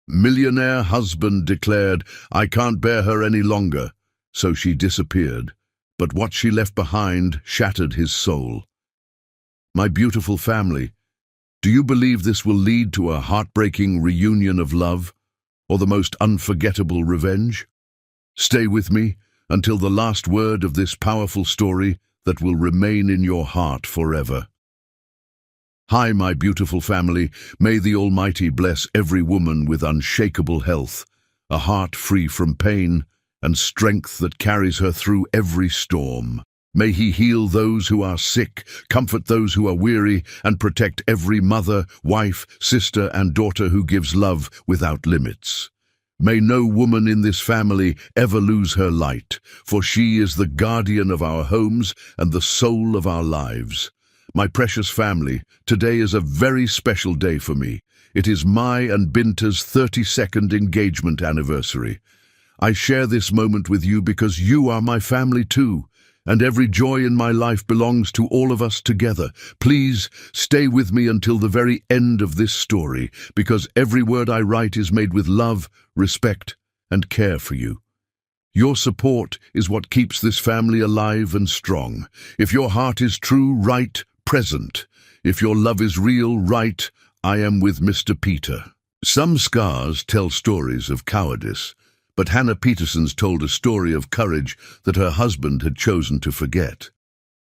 Millionaire husband declared, "I can't bear her any longer," so she disappeared. But what she left behind shattered his soul. My beautiful family, do you believe this will lead to a heartbreaking reunion of love, or the most unforgettable revenge? Stay with me until the last word of this powerful story that will remain in your heart forever. Hi, my beautiful family. May the Almighty bless every woman with unshakable health, a heart free from pain, and strength that carries her through every storm. May He heal those who are sick, comfort those who are weary, and protect every mother, wife, sister, and daughter who gives love without limits. May no woman in this family ever lose her light, for she is the guardian of our homes and the soul of our lives. My precious family, today is a very special day for me. It is my and Binta's 32nd engagement anniversary. I share this moment with you because you are my family too, and every joy in my life belongs to all of us together. Please stay with me until the very end of this story, because every word I write is made with love, respect, and care for you. Your support is what keeps this family alive and strong. If your heart is true, right, present. If your love is real, right, I am with Mr. Peter. Some scars tell stories of cowardice, but Hannah Peterson's told a story of courage that her husband had chosen to forget.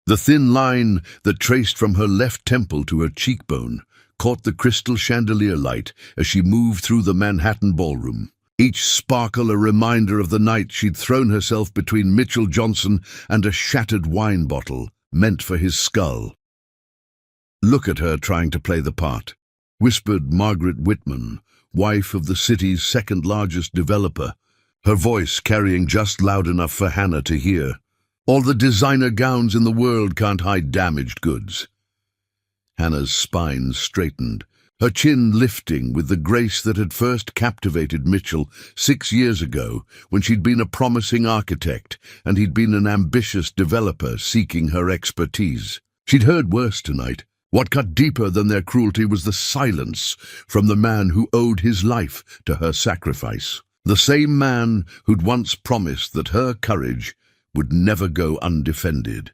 The thin line that traced from her left temple to her cheekbone caught the crystal chandelier light as she moved through the Manhattan ballroom. Each sparkle a reminder of the night she'd thrown herself between Mitchell Johnson and a shattered wine bottle meant for his skull. "Look at her trying to play the part," whispered Margaret Whitman, wife of the city's second-largest developer, her voice carrying just loud enough for Hannah to hear. "All the designer gowns in the world can't hide damaged goods." Hannah's spine straightened, her chin lifting with the grace that had first captivated Mitchell 6 years ago when she'd been a promising architect and he'd been an ambitious developer seeking her expertise. She'd heard worse tonight. What cut deeper than their cruelty was the silence from the man who owed his life to her sacrifice. The same man who'd once promised that her courage would never go undefended.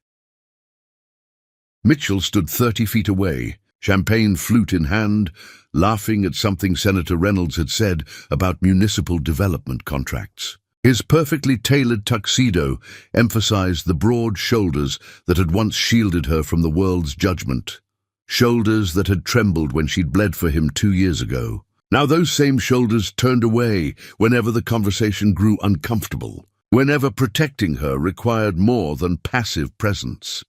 Mitchell stood 30 feet away, champagne flute in hand, laughing at something Senator Reynolds had said about municipal development contracts. His perfectly tailored tuxedo emphasized the broad shoulders that had once shielded her from the world's judgment. Shoulders that had trembled when she'd bled for him 2 years ago. Now those same shoulders turned away whenever the conversation grew uncomfortable, whenever protecting her required more than passive presence.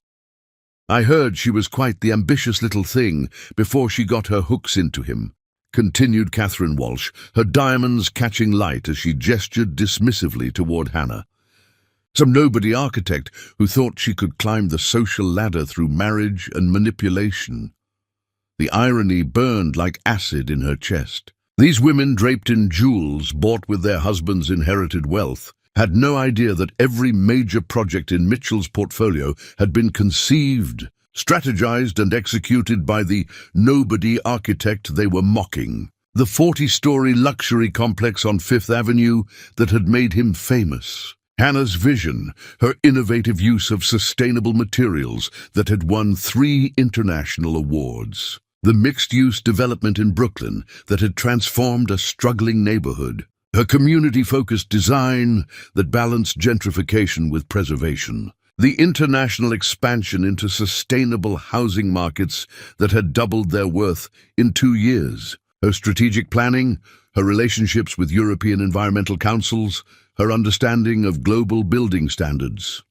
"I heard she was quite the ambitious little thing before she got her hooks into him," continued Catherine Walsh, her diamonds catching light as she gestured dismissively toward Hannah. Some nobody architect who thought she could climb the social ladder through marriage and manipulation. The irony burned like acid in her chest. These women, draped in jewels bought with their husbands' inherited wealth, had no idea that every major project in Mitchell's portfolio had been conceived, strategized, and executed by the nobody architect they were mocking. The 40-story luxury complex on Fifth Avenue that had made him famous. Hannah's vision, her innovative use of sustainable materials that had won 3 international awards. The mixed-use development in Brooklyn that had transformed a struggling neighborhood. Her community-focused design that balanced gentrification with preservation. The international expansion into sustainable housing markets that had doubled their worth in 2 years. Her strategic planning, her relationships with European environmental councils, her understanding of global building standards.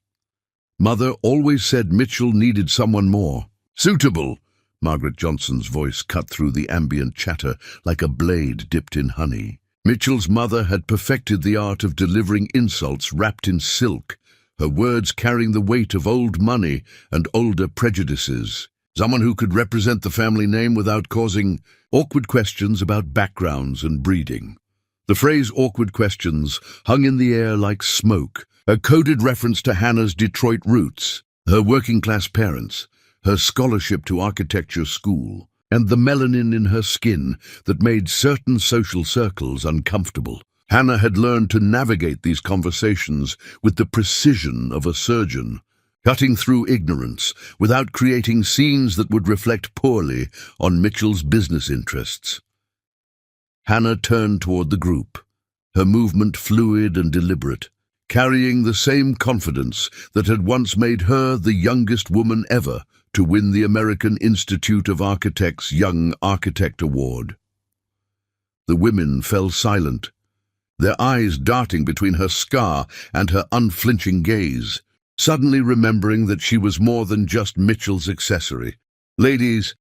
Mother always said Mitchell needed someone more suitable. Margaret Johnson's voice cut through the ambient chatter like a blade dipped in honey. Mitchell's mother had perfected the art of delivering insults wrapped in silk, her words carrying the weight of old money and older prejudices. Someone who could represent the family name without causing awkward questions about backgrounds and breeding. The phrase "awkward questions" hung in the air like smoke, a coded reference to Hannah's Detroit roots, her working-class parents, her scholarship to architecture school. and the melanin in her skin that made certain social circles uncomfortable. Hannah had learned to navigate these conversations with the precision of a surgeon, cutting through ignorance without creating scenes that would reflect poorly on Mitchell's business interests. Hannah turned toward the group, her movement fluid and deliberate, carrying the same confidence that had once made her the youngest woman ever to win the American Institute of Architects' Young Architect Award. The women fell silent, their eyes darting between her scar and her unflinching gaze, suddenly remembering that she was more than just Mitchell's accessory. "Ladies,"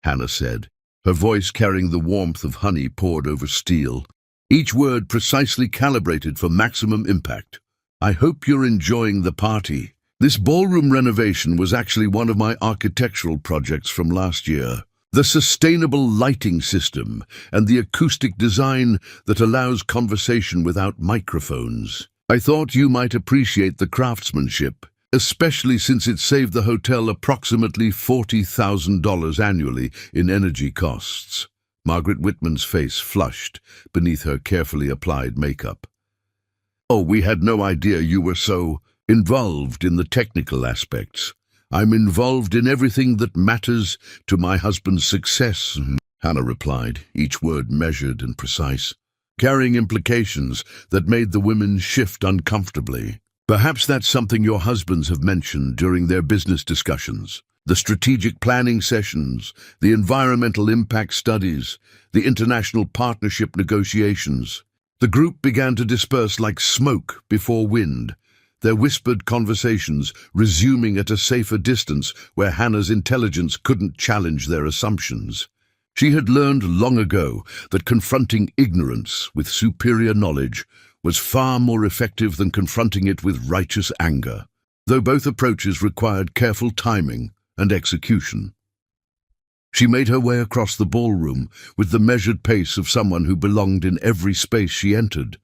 Hannah said, her voice carrying the warmth of honey poured over steel, each word precisely calibrated for maximum impact. "I hope you're enjoying the party. This ballroom renovation was actually one of my architectural projects from last year. The sustainable lighting system and the acoustic design that allows conversation without microphones. I thought you might appreciate the craftsmanship, especially since it saved the hotel approximately $40,000 annually in energy costs." Margaret Whitman's face flushed beneath her carefully applied makeup. "Oh, we had no idea you were so involved in the technical aspects. I'm involved in everything that matters to my husband's success," Hannah replied, each word measured and precise, carrying implications that made the women shift uncomfortably. "Perhaps that's something your husbands have mentioned during their business discussions. The strategic planning sessions, the environmental impact studies, the international partnership negotiations." The group began to disperse like smoke before wind, their whispered conversations resuming at a safer distance where Hannah's intelligence couldn't challenge their assumptions. She had learned long ago that confronting ignorance with superior knowledge was far more effective than confronting it with righteous anger, though both approaches required careful timing and execution. She made her way across the ballroom with the measured pace of someone who belonged in every space she entered,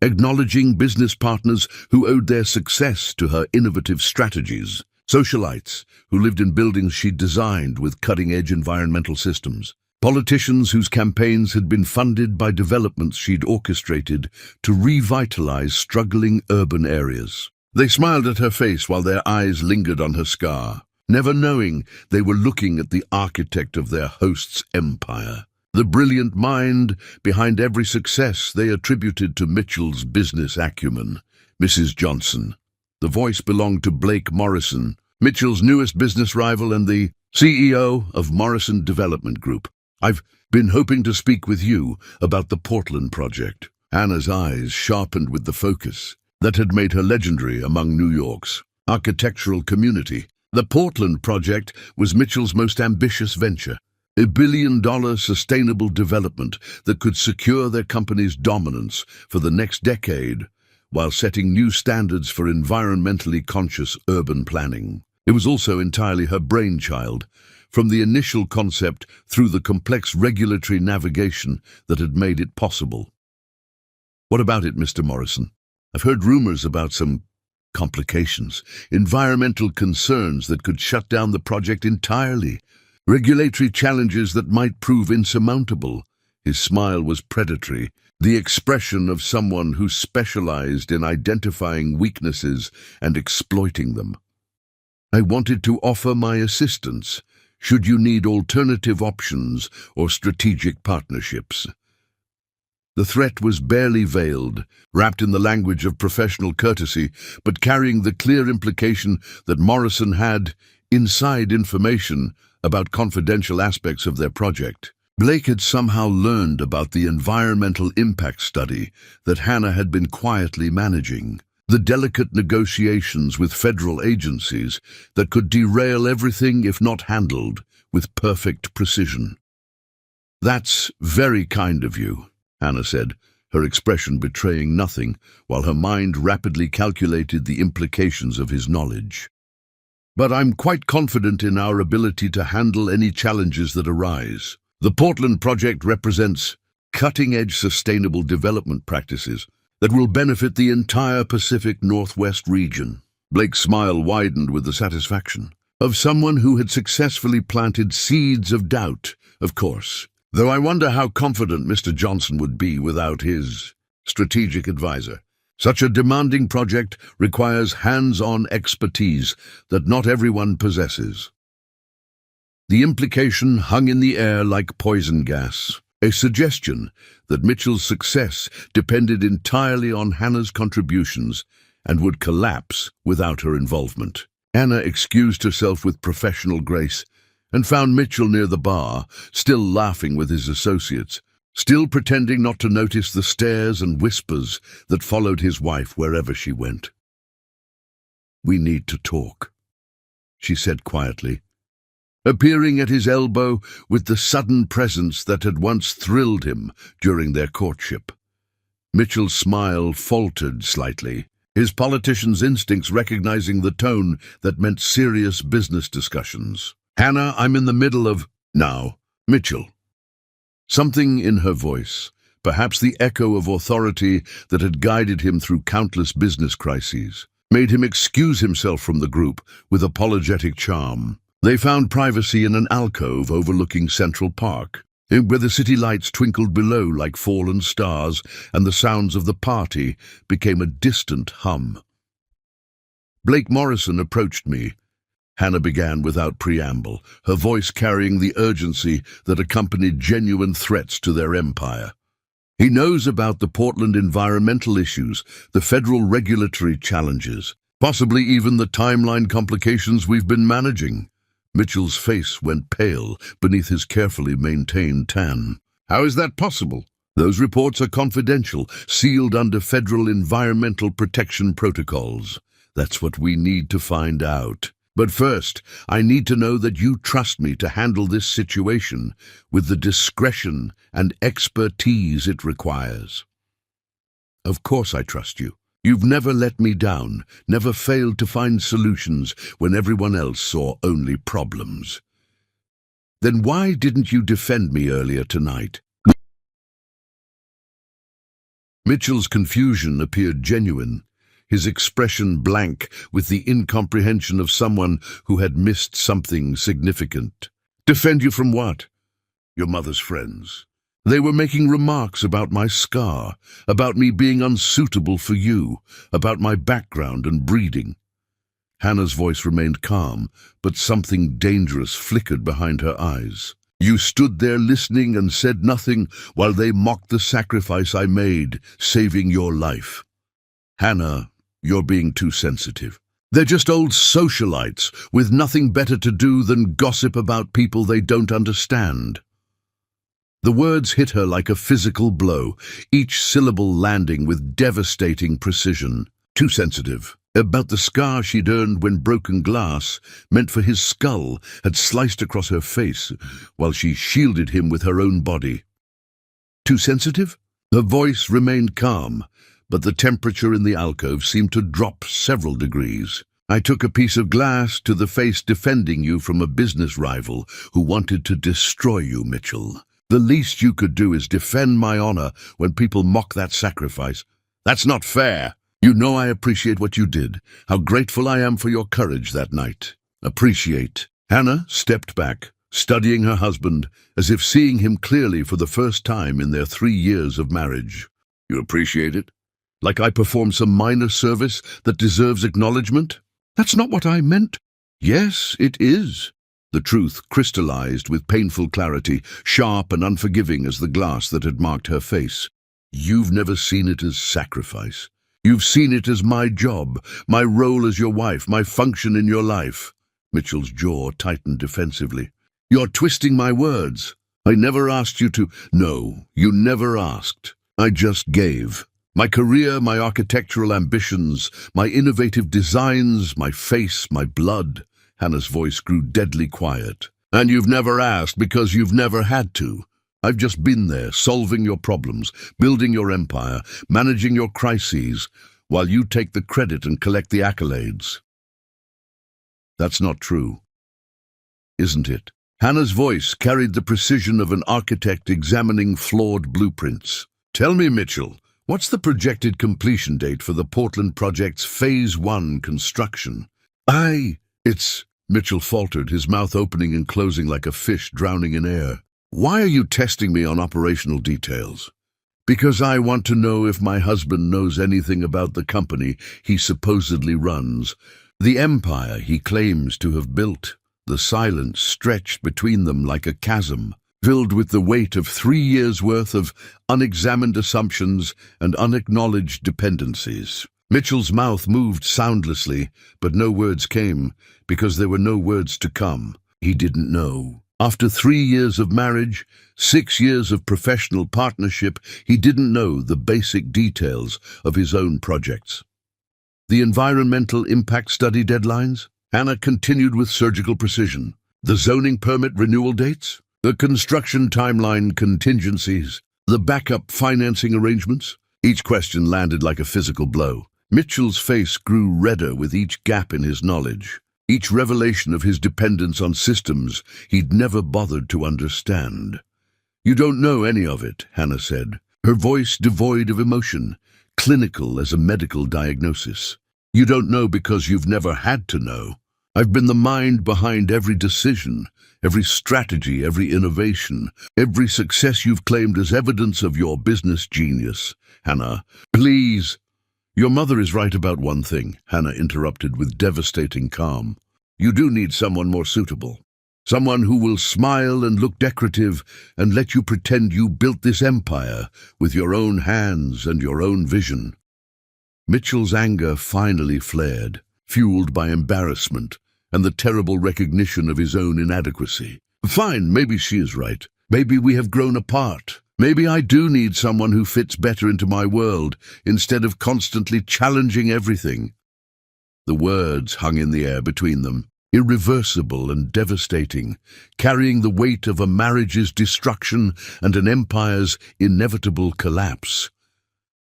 acknowledging business partners who owed their success to her innovative strategies, socialites who lived in buildings she'd designed with cutting-edge environmental systems, politicians whose campaigns had been funded by developments she'd orchestrated to revitalize struggling urban areas. They smiled at her face while their eyes lingered on her scar, never knowing they were looking at the architect of their host's empire, the brilliant mind behind every success they attributed to Mitchell's business acumen. Mrs. Johnson. The voice belonged to Blake Morrison, Mitchell's newest business rival and the CEO of Morrison Development Group. "I've been hoping to speak with you about the Portland project." Anna's eyes sharpened with the focus that had made her legendary among New York's architectural community. The Portland project was Mitchell's most ambitious venture, a billion-dollar sustainable development that could secure their company's dominance for the next decade while setting new standards for environmentally conscious urban planning. It was also entirely her brainchild, from the initial concept through the complex regulatory navigation that had made it possible. "What about it, Mr. Morrison? I've heard rumors about some complications, environmental concerns that could shut down the project entirely, regulatory challenges that might prove insurmountable." His smile was predatory, the expression of someone who specialized in identifying weaknesses and exploiting them. "I wanted to offer my assistance, should you need alternative options or strategic partnerships." The threat was barely veiled, wrapped in the language of professional courtesy, but carrying the clear implication that Morrison had inside information about confidential aspects of their project. Blake had somehow learned about the environmental impact study that Hannah had been quietly managing, the delicate negotiations with federal agencies that could derail everything if not handled with perfect precision. "That's very kind of you," Hannah said, her expression betraying nothing, while her mind rapidly calculated the implications of his knowledge. "But I'm quite confident in our ability to handle any challenges that arise. The Portland project represents cutting-edge sustainable development practices that will benefit the entire Pacific Northwest region." Blake's smile widened with the satisfaction of someone who had successfully planted seeds of doubt Of course. Though I wonder how confident Mr. Johnson would be without his strategic advisor. Such a demanding project requires hands-on expertise that not everyone possesses. The implication hung in the air like poison gas, a suggestion that Mitchell's success depended entirely on Hannah's contributions and would collapse without her involvement. Hannah excused herself with professional grace and found Mitchell near the bar, still laughing with his associates, still pretending not to notice the stares and whispers that followed his wife wherever she went. "We need to talk," she said quietly, appearing at his elbow with the sudden presence that had once thrilled him during their courtship. Mitchell's smile faltered slightly, his politician's instincts recognizing the tone that meant serious business discussions. "Hannah, I'm in the middle of—" "Now, Mitchell." Something in her voice, perhaps the echo of authority that had guided him through countless business crises, made him excuse himself from the group with apologetic charm. They found privacy in an alcove overlooking Central Park, where the city lights twinkled below like fallen stars and the sounds of the party became a distant hum. "Blake Morrison approached me," Hannah began without preamble, her voice carrying the urgency that accompanied genuine threats to their empire. "He knows about the Portland environmental issues, the federal regulatory challenges, possibly even the timeline complications we've been managing." Mitchell's face went pale beneath his carefully maintained tan. "How is that possible?" "Those reports are confidential, sealed under federal environmental protection protocols. That's what we need to find out. But first, I need to know that you trust me to handle this situation with the discretion and expertise it requires." "Of course I trust you. You've never let me down, never failed to find solutions when everyone else saw only problems." "Then why didn't you defend me earlier tonight?" Mitchell's confusion appeared genuine, his expression blank with the incomprehension of someone who had missed something significant. "Defend you from what?" "Your mother's friends. They were making remarks about my scar, about me being unsuitable for you, about my background and breeding." Hannah's voice remained calm, but something dangerous flickered behind her eyes. "You stood there listening and said nothing while they mocked the sacrifice I made, saving your life." "Hannah, you're being too sensitive. They're just old socialites with nothing better to do than gossip about people they don't understand." The words hit her like a physical blow, each syllable landing with devastating precision. Too sensitive. About the scar she'd earned when broken glass, meant for his skull, had sliced across her face, while she shielded him with her own body. Too sensitive? Her voice remained calm, but the temperature in the alcove seemed to drop several degrees. "I took a piece of glass to the face defending you from a business rival who wanted to destroy you, Mitchell. The least you could do is defend my honor when people mock that sacrifice. That's not fair. You know I appreciate what you did, how grateful I am for your courage that night." "Appreciate." Hannah stepped back, studying her husband, as if seeing him clearly for the first time in their 3 years of marriage. "You appreciate it? Like I performed some minor service that deserves acknowledgement?" "That's not what I meant." "Yes, it is." The truth crystallized with painful clarity, sharp and unforgiving as the glass that had marked her face. "You've never seen it as sacrifice. You've seen it as my job, my role as your wife, my function in your life." Mitchell's jaw tightened defensively. "You're twisting my words. I never asked you to—" "No, you never asked. I just gave. My career, my architectural ambitions, my innovative designs, my face, my blood." Hannah's voice grew deadly quiet. "And you've never asked because you've never had to. I've just been there, solving your problems, building your empire, managing your crises, while you take the credit and collect the accolades." "That's not true, isn't it?" Hannah's voice carried the precision of an architect examining flawed blueprints. "Tell me, Mitchell, what's the projected completion date for the Portland project's Phase 1 construction?" Mitchell faltered, his mouth opening and closing like a fish drowning in air. Why are you testing me on operational details? Because I want to know if my husband knows anything about the company he supposedly runs, the empire he claims to have built. The silence stretched between them like a chasm, filled with the weight of 3 years' worth of unexamined assumptions and unacknowledged dependencies. Mitchell's mouth moved soundlessly, but no words came, because there were no words to come. He didn't know. After 3 years of marriage, 6 years of professional partnership, he didn't know the basic details of his own projects. The environmental impact study deadlines? Hannah continued with surgical precision. The zoning permit renewal dates? The construction timeline contingencies? The backup financing arrangements? Each question landed like a physical blow. Mitchell's face grew redder with each gap in his knowledge, each revelation of his dependence on systems he'd never bothered to understand. "You don't know any of it," Hannah said, her voice devoid of emotion, clinical as a medical diagnosis. "You don't know because you've never had to know. I've been the mind behind every decision, every strategy, every innovation, every success you've claimed as evidence of your business genius." "Hannah, please." "Your mother is right about one thing," Hannah interrupted with devastating calm. "You do need someone more suitable. Someone who will smile and look decorative and let you pretend you built this empire with your own hands and your own vision." Mitchell's anger finally flared, fueled by embarrassment and the terrible recognition of his own inadequacy. "Fine, maybe she is right. Maybe we have grown apart. Maybe I do need someone who fits better into my world instead of constantly challenging everything." The words hung in the air between them, irreversible and devastating, carrying the weight of a marriage's destruction and an empire's inevitable collapse.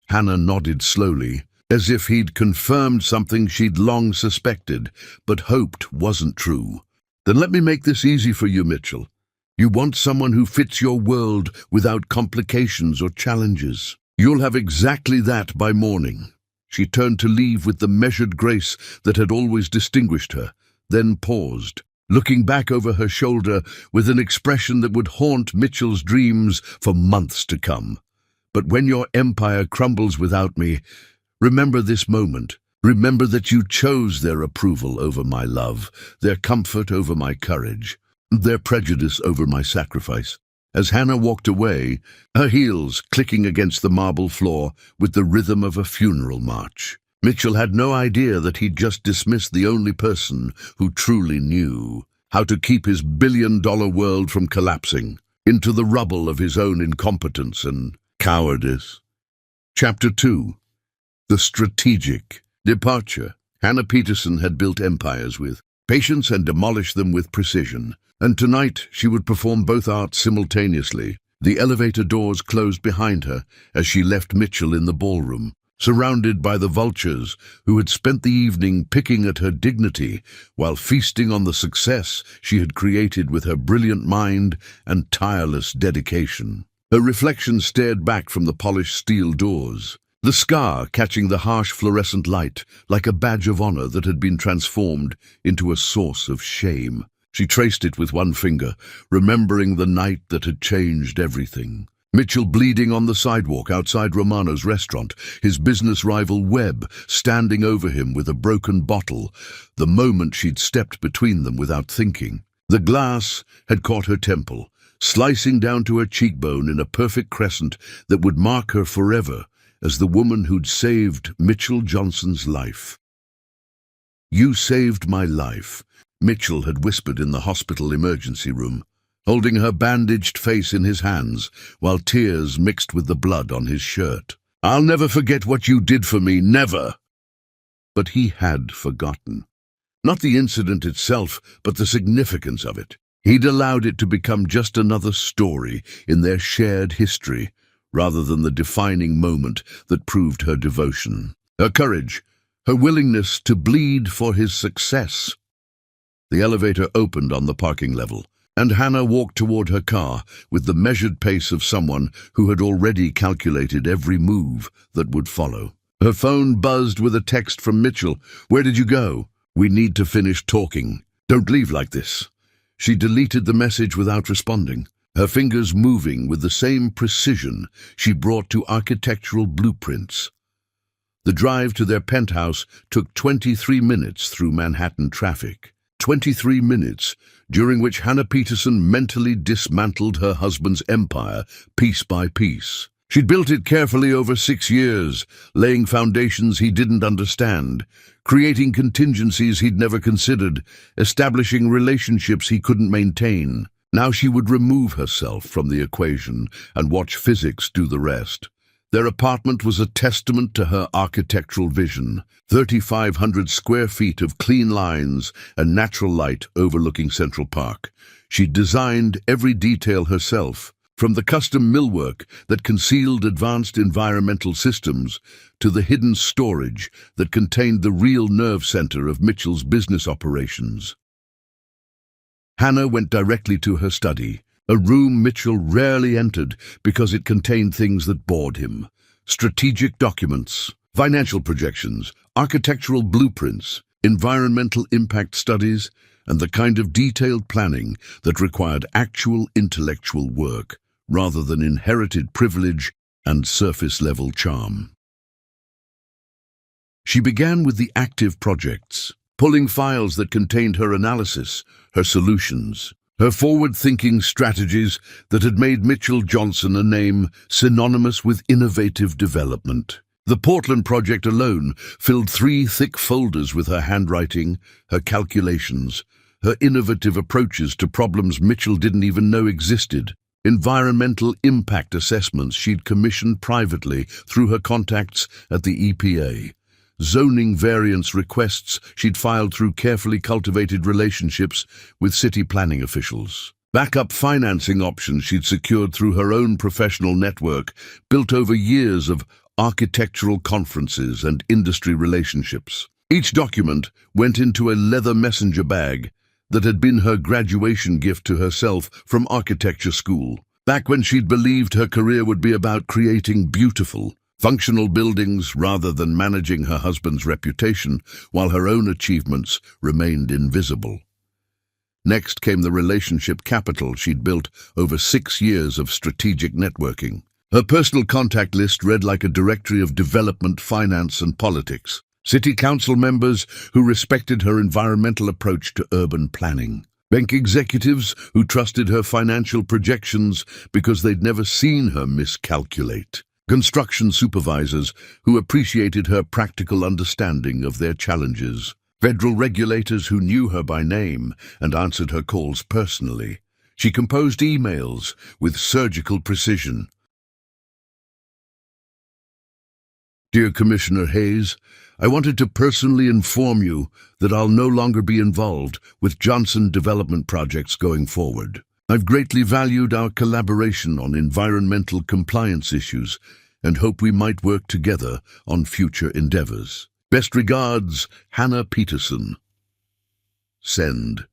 Hannah nodded slowly, as if he'd confirmed something she'd long suspected, but hoped wasn't true. "Then let me make this easy for you, Mitchell. You want someone who fits your world without complications or challenges. You'll have exactly that by morning." She turned to leave with the measured grace that had always distinguished her, then paused, looking back over her shoulder with an expression that would haunt Mitchell's dreams for months to come. "But when your empire crumbles without me, remember this moment. Remember that you chose their approval over my love, their comfort over my courage, their prejudice over my sacrifice." As Hannah walked away, her heels clicking against the marble floor with the rhythm of a funeral march, Mitchell had no idea that he'd just dismissed the only person who truly knew how to keep his billion-dollar world from collapsing into the rubble of his own incompetence and cowardice. Chapter 2. The Strategic Departure. Hannah Peterson had built empires with patience and demolished them with precision, and tonight she would perform both arts simultaneously. The elevator doors closed behind her as she left Mitchell in the ballroom, surrounded by the vultures who had spent the evening picking at her dignity while feasting on the success she had created with her brilliant mind and tireless dedication. Her reflection stared back from the polished steel doors, the scar catching the harsh fluorescent light like a badge of honor that had been transformed into a source of shame. She traced it with one finger, remembering the night that had changed everything. Mitchell bleeding on the sidewalk outside Romano's restaurant, his business rival Webb standing over him with a broken bottle, the moment she'd stepped between them without thinking. The glass had caught her temple, slicing down to her cheekbone in a perfect crescent that would mark her forever as the woman who'd saved Mitchell Johnson's life. "You saved my life," Mitchell had whispered in the hospital emergency room, holding her bandaged face in his hands while tears mixed with the blood on his shirt. "I'll never forget what you did for me, never." But he had forgotten. Not the incident itself, but the significance of it. He'd allowed it to become just another story in their shared history, rather than the defining moment that proved her devotion, her courage, her willingness to bleed for his success. The elevator opened on the parking level, and Hannah walked toward her car with the measured pace of someone who had already calculated every move that would follow. Her phone buzzed with a text from Mitchell. "Where did you go? We need to finish talking. Don't leave like this." She deleted the message without responding. her fingers moving with the same precision she brought to architectural blueprints. The drive to their penthouse took 23 minutes through Manhattan traffic. 23 minutes, during which Hannah Peterson mentally dismantled her husband's empire piece by piece. She'd built it carefully over 6 years, laying foundations he didn't understand, creating contingencies he'd never considered, establishing relationships he couldn't maintain. Now she would remove herself from the equation and watch physics do the rest. Their apartment was a testament to her architectural vision. 3,500 square feet of clean lines and natural light overlooking Central Park. She designed every detail herself, from the custom millwork that concealed advanced environmental systems to the hidden storage that contained the real nerve center of Mitchell's business operations. Hannah went directly to her study, a room Mitchell rarely entered because it contained things that bored him. Strategic documents, financial projections, architectural blueprints, environmental impact studies, and the kind of detailed planning that required actual intellectual work rather than inherited privilege and surface-level charm. She began with the active projects, pulling files that contained her analysis, her solutions, her forward-thinking strategies that had made Mitchell Johnson a name synonymous with innovative development. The Portland project alone filled 3 thick folders with her handwriting, her calculations, her innovative approaches to problems Mitchell didn't even know existed. Environmental impact assessments she'd commissioned privately through her contacts at the EPA. Zoning variance requests she'd filed through carefully cultivated relationships with city planning officials. Backup financing options she'd secured through her own professional network, built over years of architectural conferences and industry relationships. Each document went into a leather messenger bag that had been her graduation gift to herself from architecture school, back when she'd believed her career would be about creating beautiful, functional buildings rather than managing her husband's reputation, while her own achievements remained invisible. Next came the relationship capital she'd built over 6 years of strategic networking. Her personal contact list read like a directory of development, finance, and politics. City council members who respected her environmental approach to urban planning. Bank executives who trusted her financial projections because they'd never seen her miscalculate. Construction supervisors who appreciated her practical understanding of their challenges. Federal regulators who knew her by name and answered her calls personally. She composed emails with surgical precision. Dear Commissioner Hayes, I wanted to personally inform you that I'll no longer be involved with Johnson development projects going forward. I've greatly valued our collaboration on environmental compliance issues and hope we might work together on future endeavors. Best regards, Hannah Peterson. Send.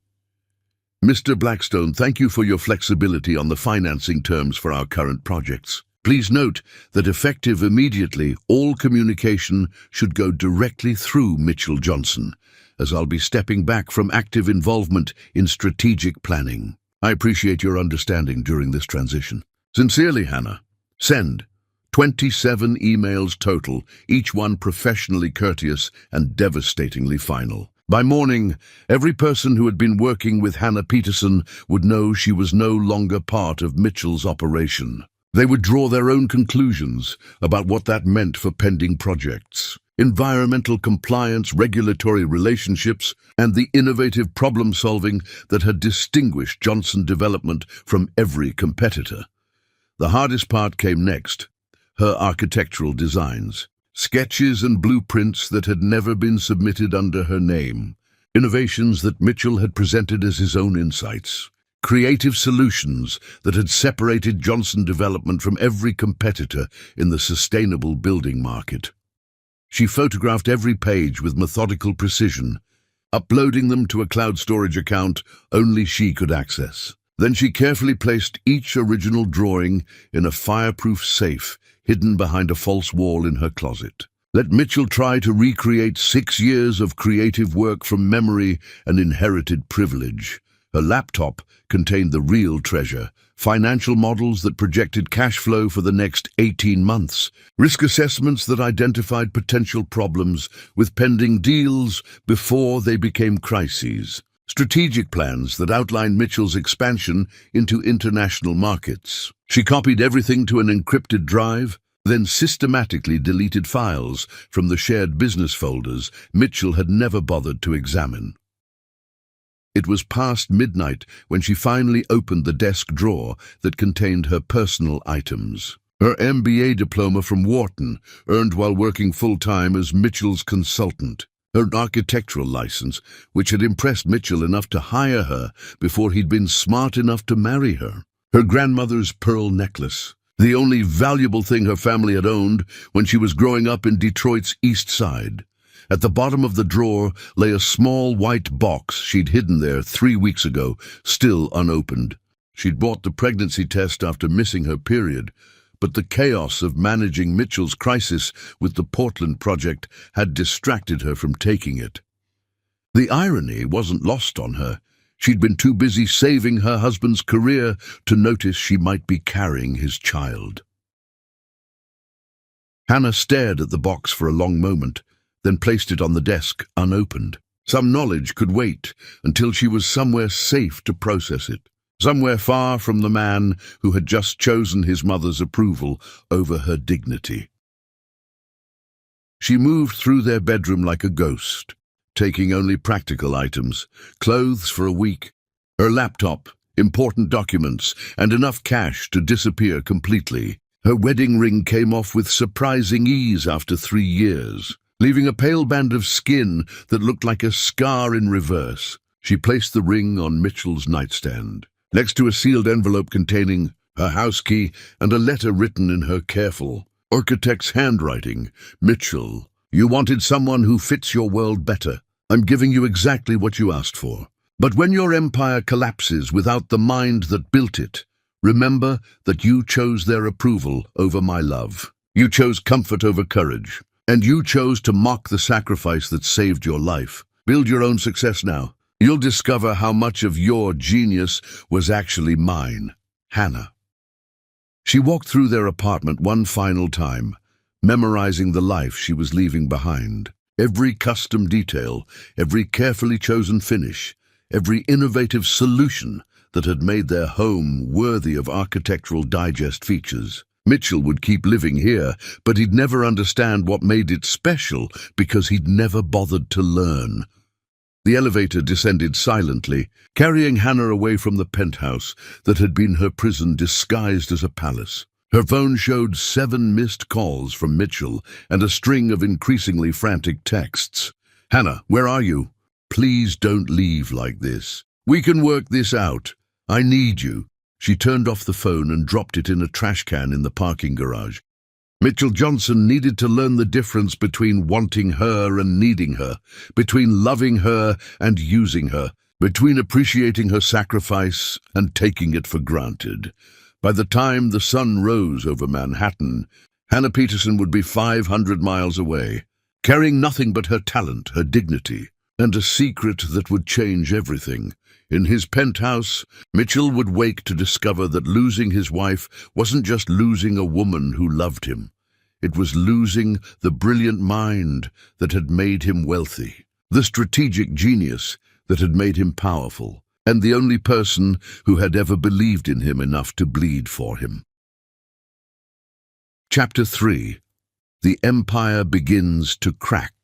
Mr. Blackstone, thank you for your flexibility on the financing terms for our current projects. Please note that effective immediately, all communication should go directly through Mitchell Johnson, as I'll be stepping back from active involvement in strategic planning. I appreciate your understanding during this transition. Sincerely, Hannah. Send. 27 emails total, each one professionally courteous and devastatingly final. By morning, every person who had been working with Hannah Peterson would know she was no longer part of Mitchell's operation. They would draw their own conclusions about what that meant for pending projects, environmental compliance, regulatory relationships, and the innovative problem-solving that had distinguished Johnson Development from every competitor. The hardest part came next, her architectural designs, sketches and blueprints that had never been submitted under her name, innovations that Mitchell had presented as his own insights. Creative solutions that had separated Johnson Development from every competitor in the sustainable building market. She photographed every page with methodical precision, uploading them to a cloud storage account only she could access. Then she carefully placed each original drawing in a fireproof safe hidden behind a false wall in her closet. Let Mitchell try to recreate 6 years of creative work from memory and inherited privilege. Her laptop contained the real treasure, financial models that projected cash flow for the next 18 months, risk assessments that identified potential problems with pending deals before they became crises, strategic plans that outlined Mitchell's expansion into international markets. She copied everything to an encrypted drive, then systematically deleted files from the shared business folders Mitchell had never bothered to examine. It was past midnight when she finally opened the desk drawer that contained her personal items. Her MBA diploma from Wharton, earned while working full-time as Mitchell's consultant. Her architectural license, which had impressed Mitchell enough to hire her before he'd been smart enough to marry her. Her grandmother's pearl necklace, the only valuable thing her family had owned when she was growing up in Detroit's East Side. At the bottom of the drawer lay a small white box she'd hidden there 3 weeks ago, still unopened. She'd bought the pregnancy test after missing her period, but the chaos of managing Mitchell's crisis with the Portland project had distracted her from taking it. The irony wasn't lost on her. She'd been too busy saving her husband's career to notice she might be carrying his child. Hannah stared at the box for a long moment, then placed it on the desk unopened. Some knowledge could wait until she was somewhere safe to process it, somewhere far from the man who had just chosen his mother's approval over her dignity. She moved through their bedroom like a ghost, taking only practical items, clothes for a week, her laptop, important documents, and enough cash to disappear completely. Her wedding ring came off with surprising ease after 3 years, leaving a pale band of skin that looked like a scar in reverse. She placed the ring on Mitchell's nightstand, next to a sealed envelope containing her house key and a letter written in her careful, architect's handwriting. "Mitchell, you wanted someone who fits your world better. I'm giving you exactly what you asked for. But when your empire collapses without the mind that built it, remember that you chose their approval over my love. You chose comfort over courage. And you chose to mock the sacrifice that saved your life. Build your own success now. You'll discover how much of your genius was actually mine." Hannah. She walked through their apartment one final time, memorizing the life she was leaving behind. Every custom detail, every carefully chosen finish, every innovative solution that had made their home worthy of Architectural Digest features. Mitchell would keep living here, but he'd never understand what made it special because he'd never bothered to learn. The elevator descended silently, carrying Hannah away from the penthouse that had been her prison disguised as a palace. Her phone showed 7 missed calls from Mitchell and a string of increasingly frantic texts. "Hannah, where are you? Please don't leave like this. We can work this out. I need you." She turned off the phone and dropped it in a trash can in the parking garage. Mitchell Johnson needed to learn the difference between wanting her and needing her, between loving her and using her, between appreciating her sacrifice and taking it for granted. By the time the sun rose over Manhattan, Hannah Peterson would be 500 miles away, carrying nothing but her talent, her dignity, and a secret that would change everything. In his penthouse, Mitchell would wake to discover that losing his wife wasn't just losing a woman who loved him. It was losing the brilliant mind that had made him wealthy, the strategic genius that had made him powerful, and the only person who had ever believed in him enough to bleed for him. Chapter 3. The Empire Begins to Crack.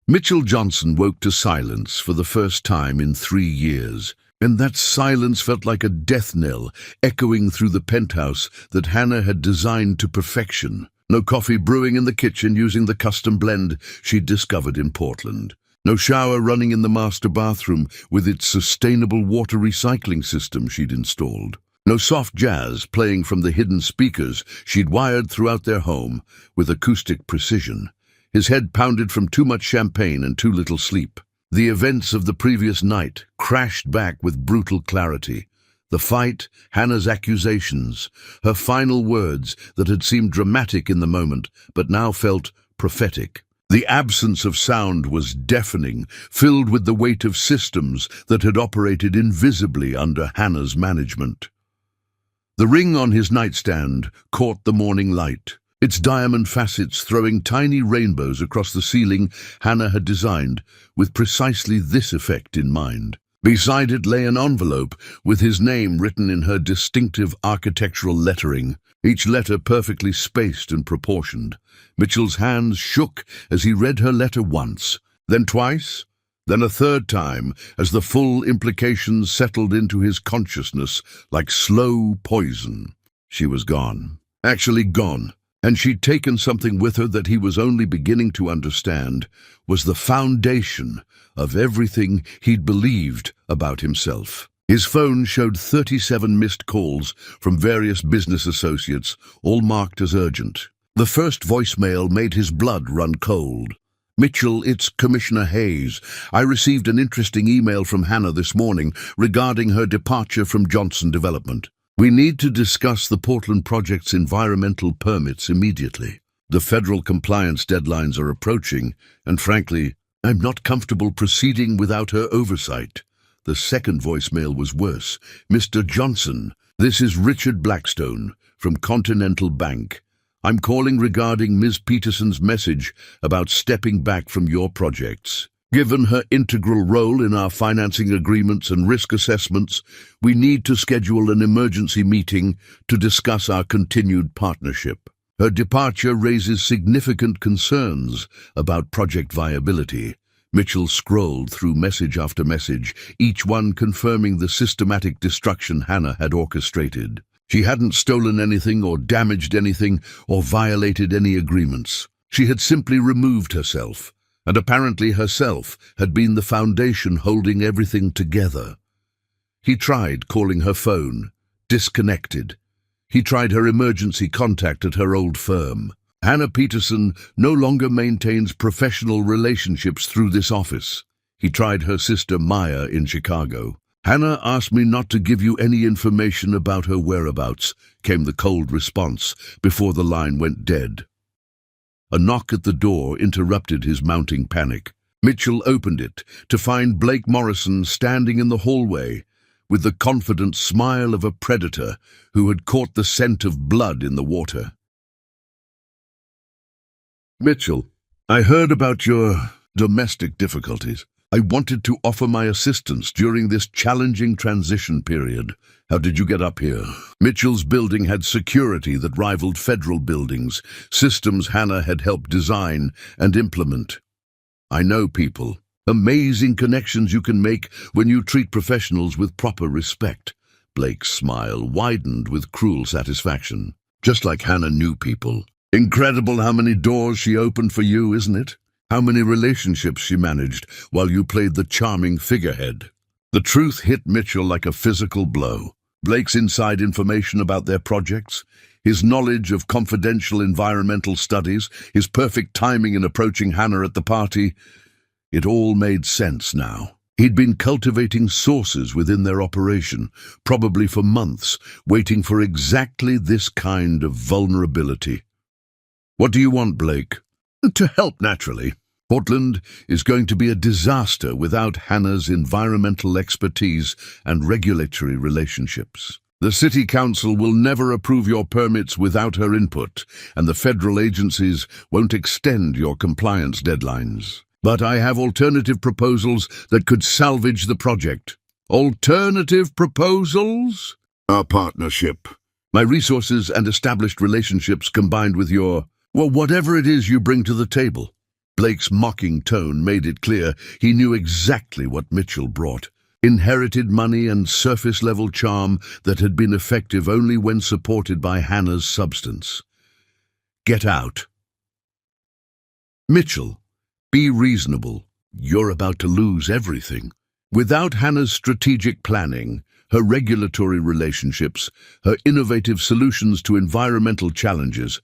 Mitchell Johnson woke to silence for the first time in 3 years, and that silence felt like a death knell echoing through the penthouse that Hannah had designed to perfection. No coffee brewing in the kitchen using the custom blend she'd discovered in Portland. No shower running in the master bathroom with its sustainable water recycling system she'd installed. No soft jazz playing from the hidden speakers she'd wired throughout their home with acoustic precision. His head pounded from too much champagne and too little sleep. The events of the previous night crashed back with brutal clarity. The fight, Hannah's accusations, her final words that had seemed dramatic in the moment but now felt prophetic. The absence of sound was deafening, filled with the weight of systems that had operated invisibly under Hannah's management. The ring on his nightstand caught the morning light, its diamond facets throwing tiny rainbows across the ceiling Hannah had designed with precisely this effect in mind. Beside it lay an envelope with his name written in her distinctive architectural lettering, each letter perfectly spaced and proportioned. Mitchell's hands shook as he read her letter once, then twice, then a third time, as the full implications settled into his consciousness like slow poison. She was gone. Actually gone. And she'd taken something with her that he was only beginning to understand was the foundation of everything he'd believed about himself. His phone showed 37 missed calls from various business associates, all marked as urgent. The first voicemail made his blood run cold. "Mitchell, it's Commissioner Hayes. I received an interesting email from Hannah this morning regarding her departure from Johnson Development. We need to discuss the Portland project's environmental permits immediately. The federal compliance deadlines are approaching, and frankly, I'm not comfortable proceeding without her oversight." The second voicemail was worse. "Mr. Johnson, this is Richard Blackstone from Continental Bank. I'm calling regarding Ms. Peterson's message about stepping back from your projects. Given her integral role in our financing agreements and risk assessments, we need to schedule an emergency meeting to discuss our continued partnership. Her departure raises significant concerns about project viability." Mitchell scrolled through message after message, each one confirming the systematic destruction Hannah had orchestrated. She hadn't stolen anything or damaged anything or violated any agreements. She had simply removed herself, and apparently herself had been the foundation holding everything together. He tried calling her phone, disconnected. He tried her emergency contact at her old firm. Hannah Peterson no longer maintains professional relationships through this office. He tried her sister Maya in Chicago. "Hannah asked me not to give you any information about her whereabouts," came the cold response before the line went dead. A knock at the door interrupted his mounting panic. Mitchell opened it to find Blake Morrison standing in the hallway with the confident smile of a predator who had caught the scent of blood in the water. "Mitchell, I heard about your domestic difficulties. I wanted to offer my assistance during this challenging transition period. How did you get up here?" Mitchell's building had security that rivaled federal buildings, systems Hannah had helped design and implement. "I know people. Amazing connections you can make when you treat professionals with proper respect." Blake's smile widened with cruel satisfaction. "Just like Hannah knew people. Incredible how many doors she opened for you, isn't it? How many relationships she managed while you played the charming figurehead." The truth hit Mitchell like a physical blow. Blake's inside information about their projects, his knowledge of confidential environmental studies, his perfect timing in approaching Hannah at the party, it all made sense now. He'd been cultivating sources within their operation, probably for months, waiting for exactly this kind of vulnerability. "What do you want, Blake?" "To help, naturally. Portland is going to be a disaster without Hannah's environmental expertise and regulatory relationships. The City Council will never approve your permits without her input, and the federal agencies won't extend your compliance deadlines. But I have alternative proposals that could salvage the project." "Alternative proposals?" "Our partnership. My resources and established relationships combined with your, well, whatever it is you bring to the table." Blake's mocking tone made it clear he knew exactly what Mitchell brought. Inherited money and surface-level charm that had been effective only when supported by Hannah's substance. "Get out." "Mitchell, be reasonable. You're about to lose everything." Without Hannah's strategic planning, her regulatory relationships, her innovative solutions to environmental challenges,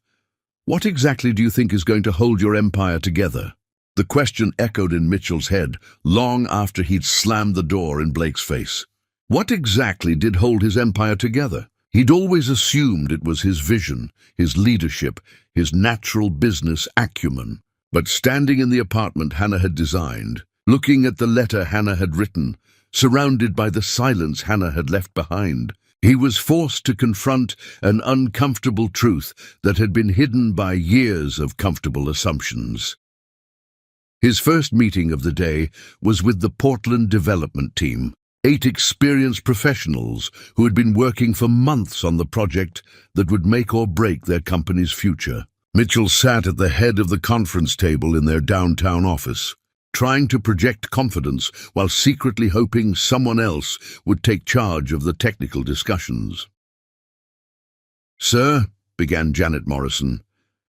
what exactly do you think is going to hold your empire together? The question echoed in Mitchell's head long after he'd slammed the door in Blake's face. What exactly did hold his empire together? He'd always assumed it was his vision, his leadership, his natural business acumen. But standing in the apartment Hannah had designed, looking at the letter Hannah had written, surrounded by the silence Hannah had left behind, he was forced to confront an uncomfortable truth that had been hidden by years of comfortable assumptions. His first meeting of the day was with the Portland development team, 8 experienced professionals who had been working for months on the project that would make or break their company's future. Mitchell sat at the head of the conference table in their downtown office, trying to project confidence while secretly hoping someone else would take charge of the technical discussions. "Sir," began Janet Morrison,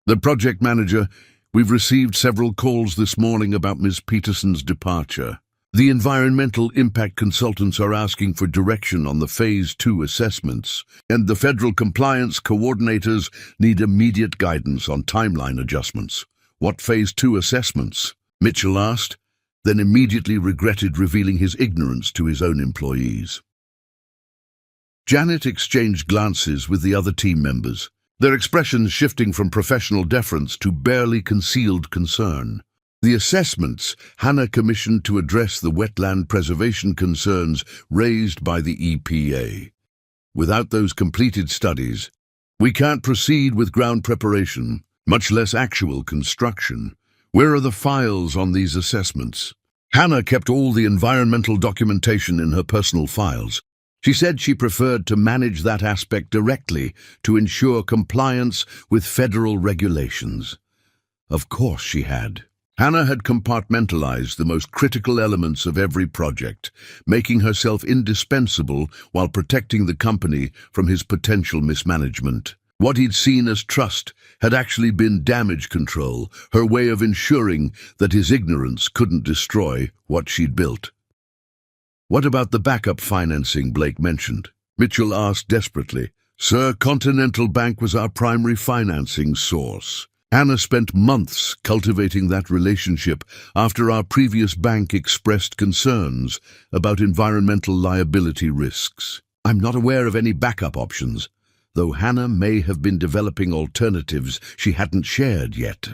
"the project manager, we've received several calls this morning about Ms. Peterson's departure. The environmental impact consultants are asking for direction on the Phase 2 assessments, and the federal compliance coordinators need immediate guidance on timeline adjustments." "What Phase 2 assessments?" Mitchell asked, then immediately regretted revealing his ignorance to his own employees. Janet exchanged glances with the other team members, their expressions shifting from professional deference to barely concealed concern. The assessments Hannah commissioned to address the wetland preservation concerns raised by the EPA. Without those completed studies, we can't proceed with ground preparation, much less actual construction. Where are the files on these assessments? Hannah kept all the environmental documentation in her personal files. She said she preferred to manage that aspect directly to ensure compliance with federal regulations. Of course she had. Hannah had compartmentalized the most critical elements of every project, making herself indispensable while protecting the company from his potential mismanagement. What he'd seen as trust had actually been damage control, her way of ensuring that his ignorance couldn't destroy what she'd built. "What about the backup financing Blake mentioned?" Mitchell asked desperately. "Sir, Continental Bank was our primary financing source. Hannah spent months cultivating that relationship after our previous bank expressed concerns about environmental liability risks. I'm not aware of any backup options, though Hannah may have been developing alternatives she hadn't shared yet."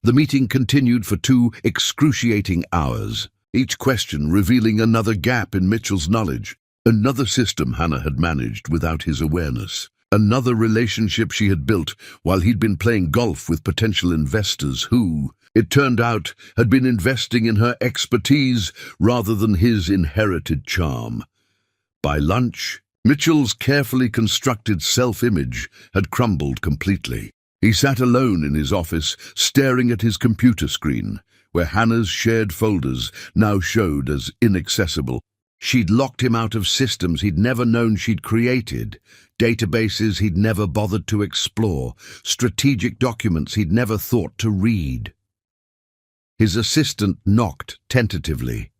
The meeting continued for 2 excruciating hours, each question revealing another gap in Mitchell's knowledge, another system Hannah had managed without his awareness. Another relationship she had built while he'd been playing golf with potential investors who, it turned out, had been investing in her expertise rather than his inherited charm. By lunch, Mitchell's carefully constructed self-image had crumbled completely. He sat alone in his office, staring at his computer screen, where Hannah's shared folders now showed as inaccessible. She'd locked him out of systems he'd never known she'd created, databases he'd never bothered to explore, strategic documents he'd never thought to read. His assistant knocked tentatively.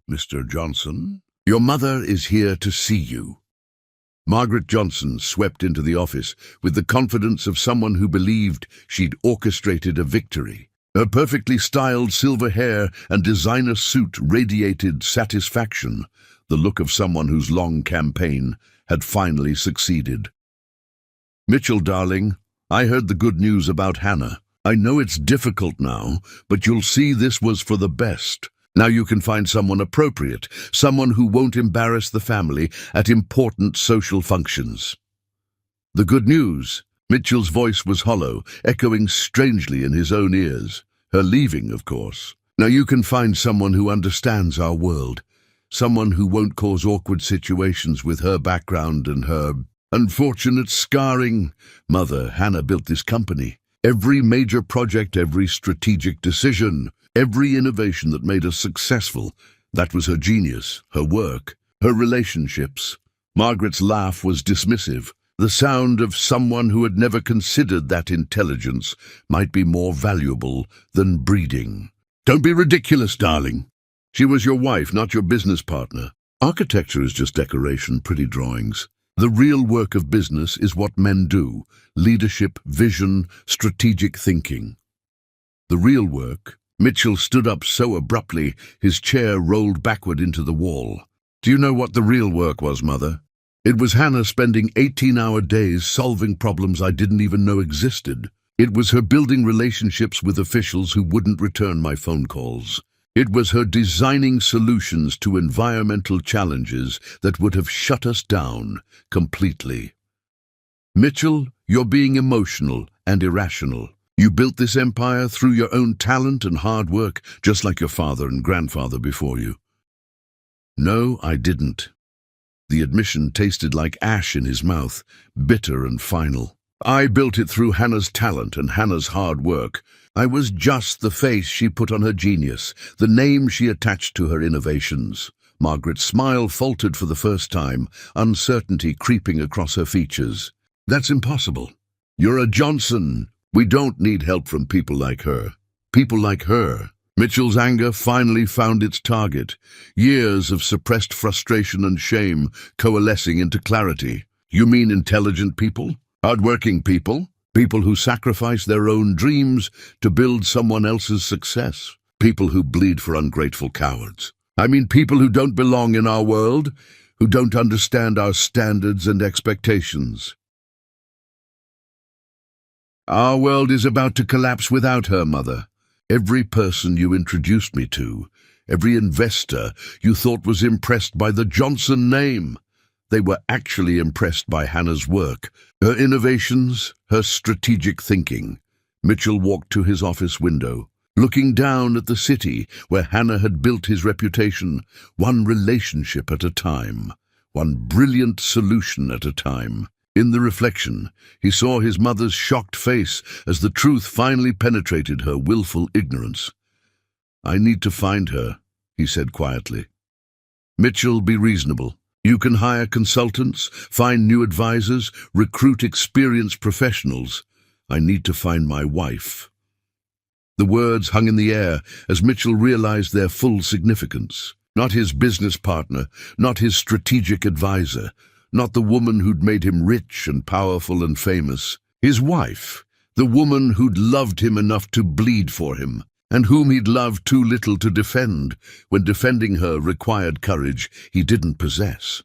"Mr. Johnson, your mother is here to see you." Margaret Johnson swept into the office with the confidence of someone who believed she'd orchestrated a victory. Her perfectly styled silver hair and designer suit radiated satisfaction, the look of someone whose long campaign had finally succeeded. "Mitchell, darling, I heard the good news about Hannah. I know it's difficult now, but you'll see this was for the best. Now you can find someone appropriate, someone who won't embarrass the family at important social functions." "The good news?" Mitchell's voice was hollow, echoing strangely in his own ears. "Her leaving, of course. Now you can find someone who understands our world, someone who won't cause awkward situations with her background and her unfortunate scarring. Mother, Hannah built this company. Every major project, every strategic decision, every innovation that made us successful, that was her genius, her work, her relationships." Margaret's laugh was dismissive, the sound of someone who had never considered that intelligence might be more valuable than breeding. "Don't be ridiculous, darling. She was your wife, not your business partner. Architecture is just decoration, pretty drawings. The real work of business is what men do: leadership, vision, strategic thinking. The real work." Mitchell stood up so abruptly his chair rolled backward into the wall. "Do you know what the real work was, Mother? It was Hannah spending 18-hour days solving problems I didn't even know existed. It was her building relationships with officials who wouldn't return my phone calls. It was her designing solutions to environmental challenges that would have shut us down completely. Mitchell, you're being emotional and irrational. You built this empire through your own talent and hard work, just like your father and grandfather before you. No, I didn't. The admission tasted like ash in his mouth, bitter and final. I built it through Hannah's talent and Hannah's hard work. I was just the face she put on her genius, the name she attached to her innovations. Margaret's smile faltered for the first time, uncertainty creeping across her features. That's impossible. You're a Johnson. We don't need help from people like her. People like her. Mitchell's anger finally found its target. Years of suppressed frustration and shame coalescing into clarity. You mean intelligent people? Hardworking people? People who sacrifice their own dreams to build someone else's success? People who bleed for ungrateful cowards? I mean people who don't belong in our world, who don't understand our standards and expectations. Our world is about to collapse without her, Mother. Every person you introduced me to, every investor you thought was impressed by the Johnson name, they were actually impressed by Hannah's work, her innovations, her strategic thinking. Mitchell walked to his office window, looking down at the city where Hannah had built his reputation, one relationship at a time, one brilliant solution at a time. In the reflection, he saw his mother's shocked face as the truth finally penetrated her willful ignorance. I need to find her, he said quietly. Mitchell, be reasonable. You can hire consultants, find new advisors, recruit experienced professionals. I need to find my wife. The words hung in the air as Mitchell realized their full significance. Not his business partner, not his strategic advisor, not the woman who'd made him rich and powerful and famous. His wife, the woman who'd loved him enough to bleed for him, and whom he'd loved too little to defend, when defending her required courage he didn't possess.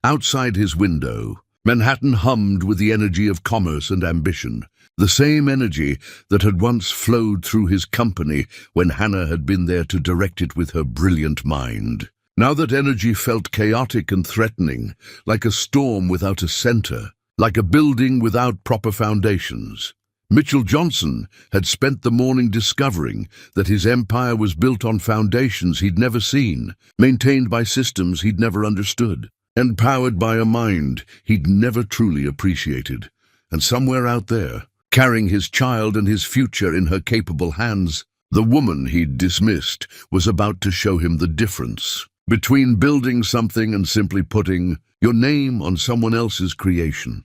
Outside his window, Manhattan hummed with the energy of commerce and ambition, the same energy that had once flowed through his company when Hannah had been there to direct it with her brilliant mind. Now that energy felt chaotic and threatening, like a storm without a center, like a building without proper foundations. Mitchell Johnson had spent the morning discovering that his empire was built on foundations he'd never seen, maintained by systems he'd never understood, and powered by a mind he'd never truly appreciated. And somewhere out there, carrying his child and his future in her capable hands, the woman he'd dismissed was about to show him the difference between building something and simply putting your name on someone else's creation.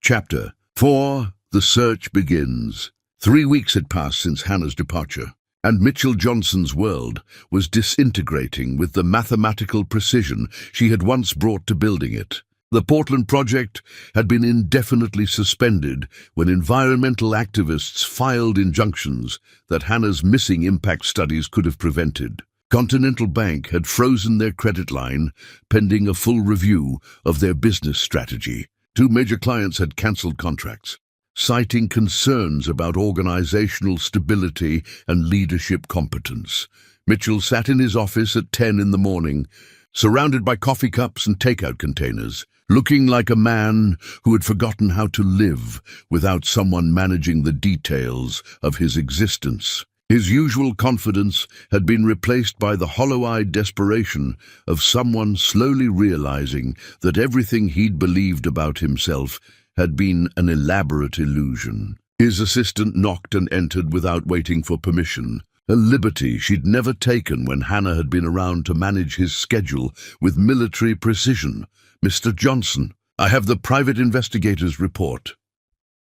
Chapter 4. The search begins. 3 weeks had passed since Hannah's departure, and Mitchell Johnson's world was disintegrating with the mathematical precision she had once brought to building it. The Portland project had been indefinitely suspended when environmental activists filed injunctions that Hannah's missing impact studies could have prevented. Continental Bank had frozen their credit line pending a full review of their business strategy. 2 major clients had cancelled contracts, citing concerns about organizational stability and leadership competence. Mitchell sat in his office at 10 in the morning, surrounded by coffee cups and takeout containers, looking like a man who had forgotten how to live without someone managing the details of his existence. His usual confidence had been replaced by the hollow-eyed desperation of someone slowly realizing that everything he'd believed about himself had been an elaborate illusion. His assistant knocked and entered without waiting for permission, a liberty she'd never taken when Hannah had been around to manage his schedule with military precision. Mr. Johnson, I have the private investigator's report.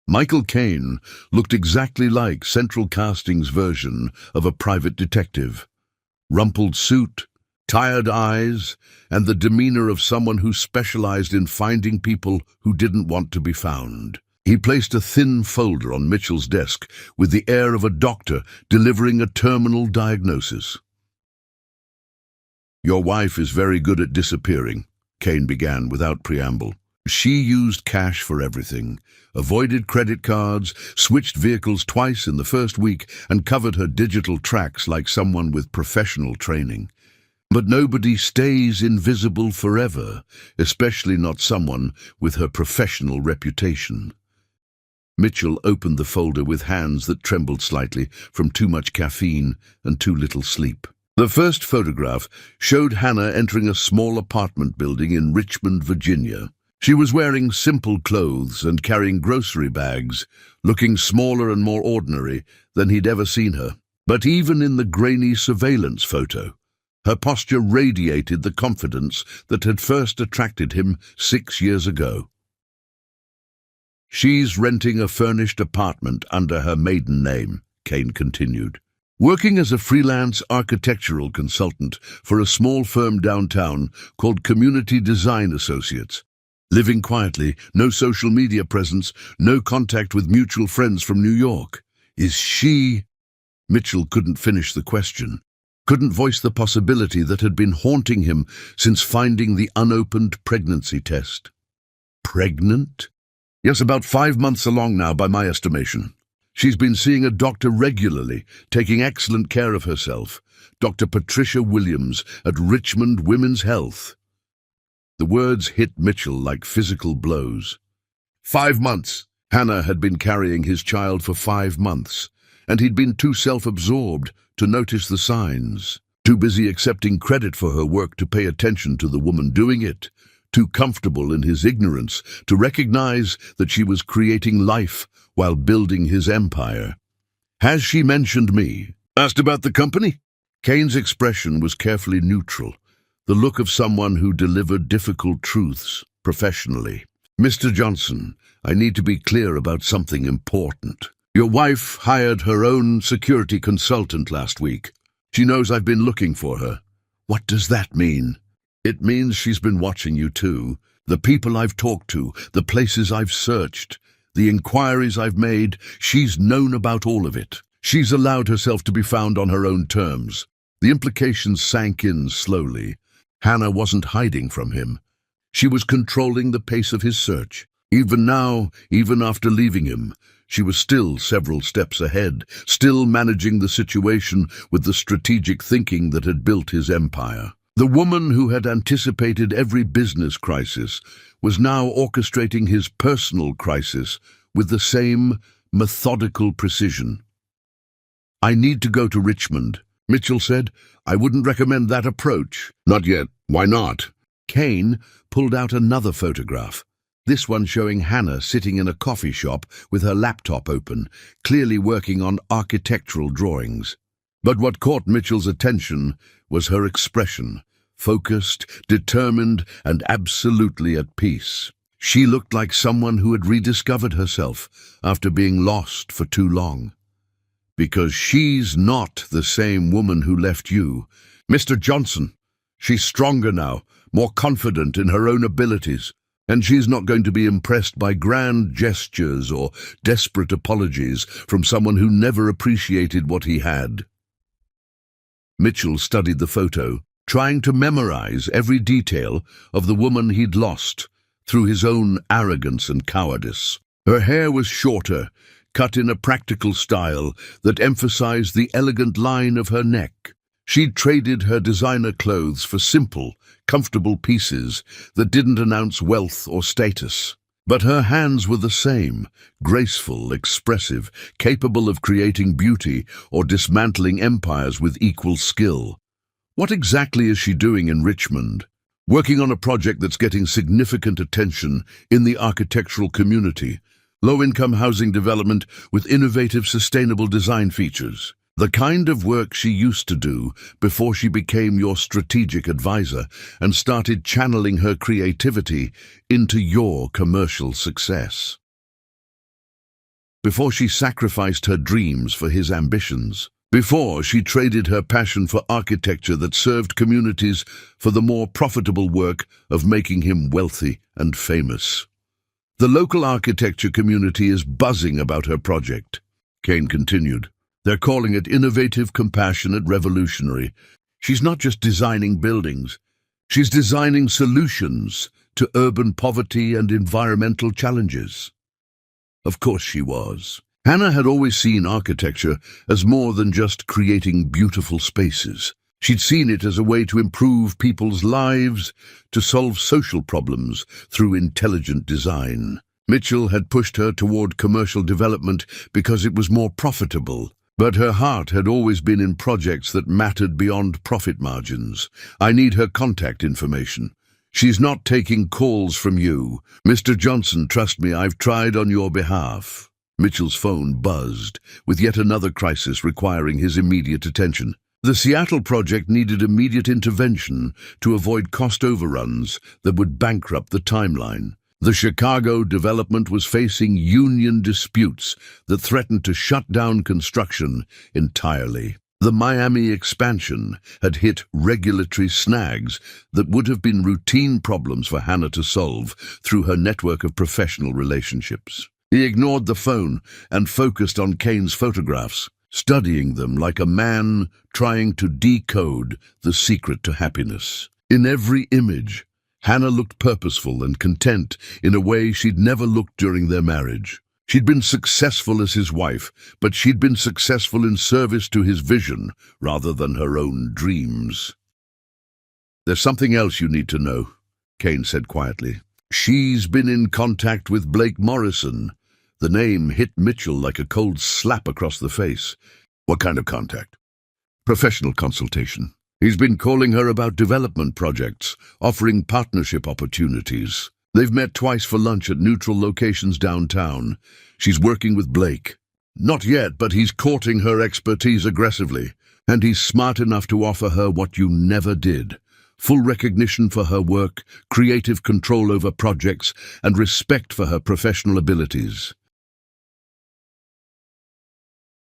Michael Caine looked exactly like Central Casting's version of a private detective. Rumpled suit, tired eyes, and the demeanor of someone who specialized in finding people who didn't want to be found. He placed a thin folder on Mitchell's desk with the air of a doctor delivering a terminal diagnosis. Your wife is very good at disappearing, Caine began without preamble. She used cash for everything, avoided credit cards, switched vehicles twice in the first week, and covered her digital tracks like someone with professional training. But nobody stays invisible forever, especially not someone with her professional reputation. Mitchell opened the folder with hands that trembled slightly from too much caffeine and too little sleep. The first photograph showed Hannah entering a small apartment building in Richmond, Virginia. She was wearing simple clothes and carrying grocery bags, looking smaller and more ordinary than he'd ever seen her. But even in the grainy surveillance photo, her posture radiated the confidence that had first attracted him 6 years ago. She's renting a furnished apartment under her maiden name, Kane continued. Working as a freelance architectural consultant for a small firm downtown called Community Design Associates. Living quietly, no social media presence, no contact with mutual friends from New York. Is she... Mitchell couldn't finish the question, couldn't voice the possibility that had been haunting him since finding the unopened pregnancy test. Pregnant? Yes, about 5 months along now by my estimation. She's been seeing a doctor regularly, taking excellent care of herself. Dr. Patricia Williams at Richmond Women's Health. The words hit Mitchell like physical blows. 5 months. Hannah had been carrying his child for 5 months, and he'd been too self-absorbed to notice the signs, too busy accepting credit for her work to pay attention to the woman doing it, too comfortable in his ignorance to recognize that she was creating life while building his empire. Has she mentioned me? Asked about the company? Kane's expression was carefully neutral, the look of someone who delivered difficult truths professionally. Mr. Johnson, I need to be clear about something important. Your wife hired her own security consultant last week. She knows I've been looking for her. What does that mean? It means she's been watching you too. The people I've talked to, the places I've searched, the inquiries I've made, she's known about all of it. She's allowed herself to be found on her own terms. The implications sank in slowly. Hannah wasn't hiding from him. She was controlling the pace of his search. Even now, even after leaving him, she was still several steps ahead, still managing the situation with the strategic thinking that had built his empire. The woman who had anticipated every business crisis was now orchestrating his personal crisis with the same methodical precision. I need to go to Richmond, Mitchell said. I wouldn't recommend that approach. Not yet. Why not? Kane pulled out another photograph, this one showing Hannah sitting in a coffee shop with her laptop open, clearly working on architectural drawings. But what caught Mitchell's attention was her expression, focused, determined, and absolutely at peace. She looked like someone who had rediscovered herself after being lost for too long. Because she's not the same woman who left you, Mr. Johnson. She's stronger now, more confident in her own abilities, and she's not going to be impressed by grand gestures or desperate apologies from someone who never appreciated what he had. Mitchell studied the photo, trying to memorize every detail of the woman he'd lost through his own arrogance and cowardice. Her hair was shorter, cut in a practical style that emphasized the elegant line of her neck. She'd traded her designer clothes for simple, comfortable pieces that didn't announce wealth or status. But her hands were the same, graceful, expressive, capable of creating beauty or dismantling empires with equal skill. What exactly is she doing in Richmond? Working on a project that's getting significant attention in the architectural community, low-income housing development with innovative, sustainable design features. The kind of work she used to do before she became your strategic advisor and started channeling her creativity into your commercial success. Before she sacrificed her dreams for his ambitions. Before she traded her passion for architecture that served communities for the more profitable work of making him wealthy and famous. The local architecture community is buzzing about her project, Kane continued. They're calling it innovative, compassionate, revolutionary. She's not just designing buildings. She's designing solutions, to urban poverty and environmental challenges? Of course she was. Hannah had always seen architecture as more than just creating beautiful spaces. She'd seen it as a way to improve people's lives, to solve social problems through intelligent design. Mitchell had pushed her toward commercial development because it was more profitable, but her heart had always been in projects that mattered beyond profit margins. I need her contact information. She's not taking calls from you. Mr. Johnson, trust me, I've tried on your behalf. Mitchell's phone buzzed, with yet another crisis requiring his immediate attention. The Seattle project needed immediate intervention to avoid cost overruns that would bankrupt the timeline. The Chicago development was facing union disputes that threatened to shut down construction entirely. The Miami expansion had hit regulatory snags that would have been routine problems for Hannah to solve through her network of professional relationships. He ignored the phone and focused on Kane's photographs, studying them like a man trying to decode the secret to happiness. In every image, Hannah looked purposeful and content in a way she'd never looked during their marriage. She'd been successful as his wife, but she'd been successful in service to his vision rather than her own dreams. "There's something else you need to know," Kane said quietly. "She's been in contact with Blake Morrison." The name hit Mitchell like a cold slap across the face. "What kind of contact?" "Professional consultation. He's been calling her about development projects, offering partnership opportunities. They've met twice for lunch at neutral locations downtown. She's working with Blake. Not yet, but he's courting her expertise aggressively, and he's smart enough to offer her what you never did: full recognition for her work, creative control over projects, and respect for her professional abilities."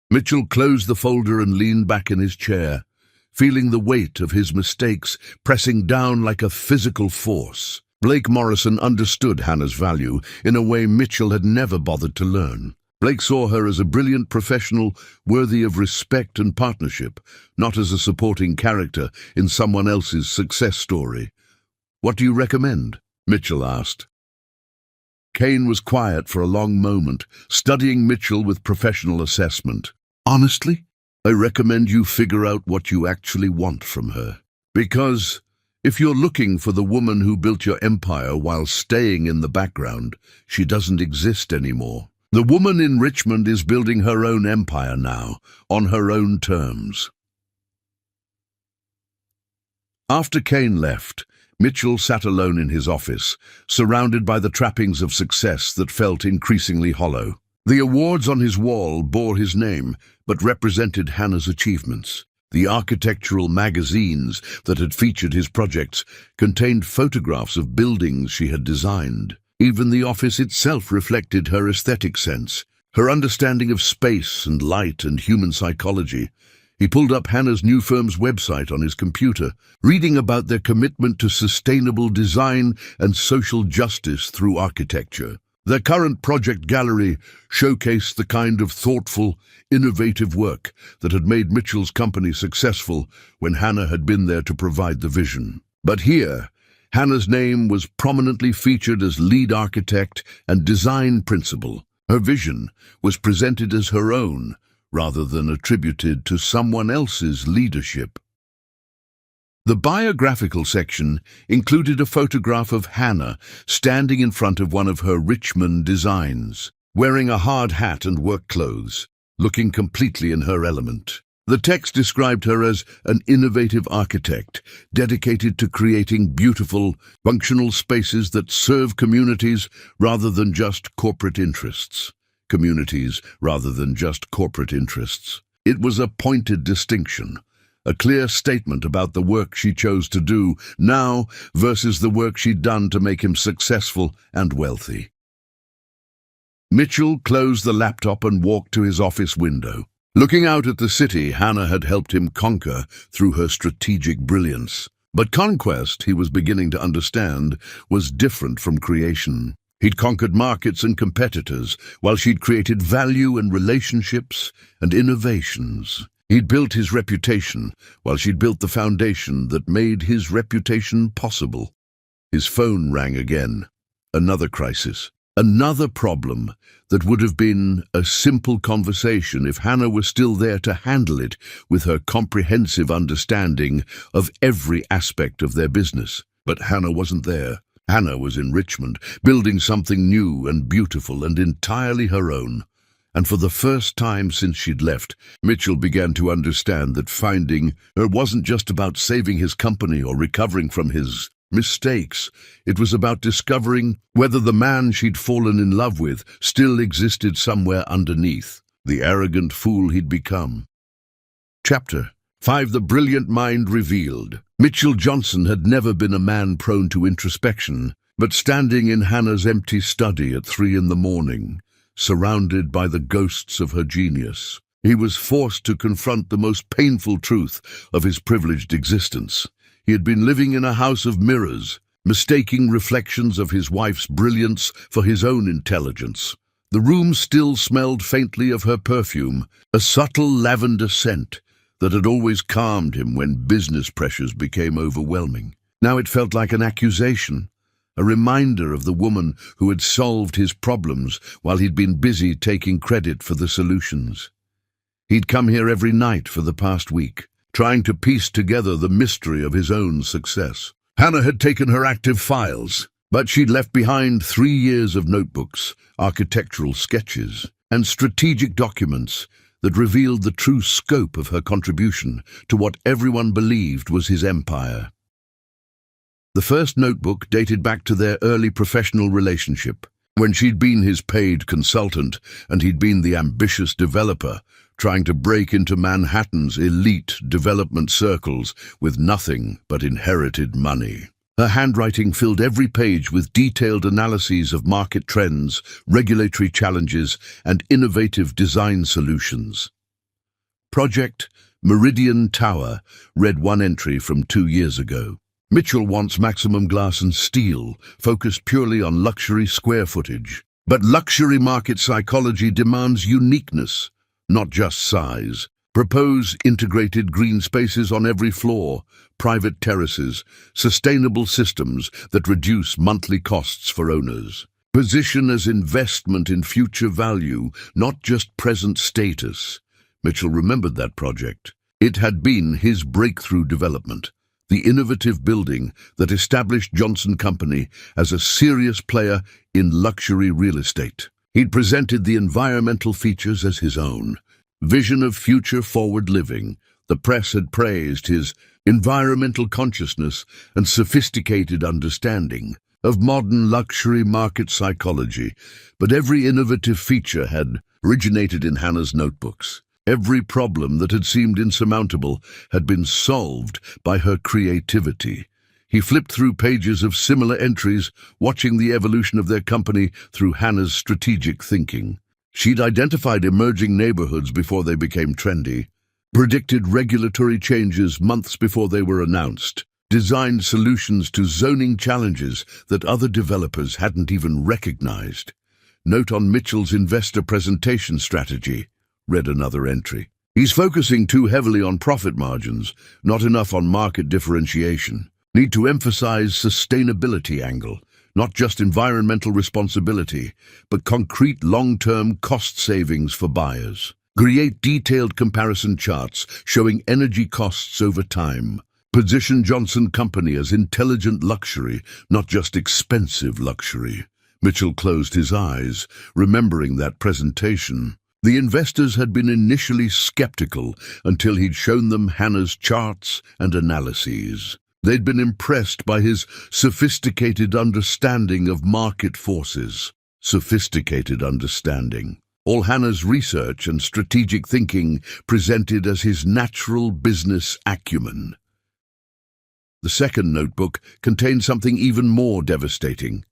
Mitchell closed the folder and leaned back in his chair, feeling the weight of his mistakes pressing down like a physical force. Blake Morrison understood Hannah's value in a way Mitchell had never bothered to learn. Blake saw her as a brilliant professional worthy of respect and partnership, not as a supporting character in someone else's success story. "What do you recommend?" Mitchell asked. Kane was quiet for a long moment, studying Mitchell with professional assessment. "Honestly, I recommend you figure out what you actually want from her. Because if you're looking for the woman who built your empire while staying in the background, she doesn't exist anymore. The woman in Richmond is building her own empire now, on her own terms." After Kane left, Mitchell sat alone in his office, surrounded by the trappings of success that felt increasingly hollow. The awards on his wall bore his name, but represented Hannah's achievements. The architectural magazines that had featured his projects contained photographs of buildings she had designed. Even the office itself reflected her aesthetic sense, her understanding of space and light and human psychology. He pulled up Hannah's new firm's website on his computer, reading about their commitment to sustainable design and social justice through architecture. Their current project gallery showcased the kind of thoughtful, innovative work that had made Mitchell's company successful when Hannah had been there to provide the vision. But here, Hannah's name was prominently featured as lead architect and design principal. Her vision was presented as her own, rather than attributed to someone else's leadership. The biographical section included a photograph of Hannah standing in front of one of her Richmond designs, wearing a hard hat and work clothes, looking completely in her element. The text described her as an innovative architect, dedicated to creating beautiful, functional spaces that serve communities rather than just corporate interests. Communities rather than just corporate interests. It was a pointed distinction, a clear statement about the work she chose to do now versus the work she'd done to make him successful and wealthy. Mitchell closed the laptop and walked to his office window. Looking out at the city Hannah had helped him conquer through her strategic brilliance. But conquest, he was beginning to understand, was different from creation. He'd conquered markets and competitors, while she'd created value and relationships and innovations. He'd built his reputation, while she'd built the foundation that made his reputation possible. His phone rang again. Another crisis. Another problem that would have been a simple conversation if Hannah were still there to handle it with her comprehensive understanding of every aspect of their business. But Hannah wasn't there. Hannah was in Richmond, building something new and beautiful and entirely her own. And for the first time since she'd left, Mitchell began to understand that finding her wasn't just about saving his company or recovering from his mistakes. It was about discovering whether the man she'd fallen in love with still existed somewhere underneath, the arrogant fool he'd become. Chapter 5. The Brilliant Mind Revealed. Mitchell Johnson had never been a man prone to introspection, but standing in Hannah's empty study at 3 a.m, surrounded by the ghosts of her genius, he was forced to confront the most painful truth of his privileged existence. He had been living in a house of mirrors, mistaking reflections of his wife's brilliance for his own intelligence. The room still smelled faintly of her perfume, a subtle lavender scent that had always calmed him when business pressures became overwhelming. Now it felt like an accusation, a reminder of the woman who had solved his problems while he'd been busy taking credit for the solutions. He'd come here every night for the past week, trying to piece together the mystery of his own success. Hannah had taken her active files, but she'd left behind 3 years of notebooks, architectural sketches, and strategic documents that revealed the true scope of her contribution to what everyone believed was his empire. The first notebook dated back to their early professional relationship, when she'd been his paid consultant and he'd been the ambitious developer, trying to break into Manhattan's elite development circles with nothing but inherited money. Her handwriting filled every page with detailed analyses of market trends, regulatory challenges, and innovative design solutions. Project Meridian Tower read one entry from 2 years ago. Mitchell wants maximum glass and steel, focused purely on luxury square footage. But luxury market psychology demands uniqueness, not just size. Propose integrated green spaces on every floor, private terraces, sustainable systems that reduce monthly costs for owners. Position as investment in future value, not just present status. Mitchell remembered that project. It had been his breakthrough development, the innovative building that established Johnson Company as a serious player in luxury real estate. He'd presented the environmental features as his own. Vision of future-forward living. The press had praised his environmental consciousness and sophisticated understanding of modern luxury market psychology, but every innovative feature had originated in Hannah's notebooks. Every problem that had seemed insurmountable had been solved by her creativity. He flipped through pages of similar entries, watching the evolution of their company through Hannah's strategic thinking. She'd identified emerging neighborhoods before they became trendy, predicted regulatory changes months before they were announced, designed solutions to zoning challenges that other developers hadn't even recognized. Note on Mitchell's investor presentation strategy, read another entry. He's focusing too heavily on profit margins, not enough on market differentiation. Need to emphasize sustainability angle. Not just environmental responsibility, but concrete long-term cost savings for buyers. Create detailed comparison charts showing energy costs over time. Position Johnson Company as intelligent luxury, not just expensive luxury. Mitchell closed his eyes, remembering that presentation. The investors had been initially skeptical until he'd shown them Hannah's charts and analyses. They'd been impressed by his sophisticated understanding of market forces. Sophisticated understanding. All Hannah's research and strategic thinking presented as his natural business acumen. The second notebook contained something even more devastating.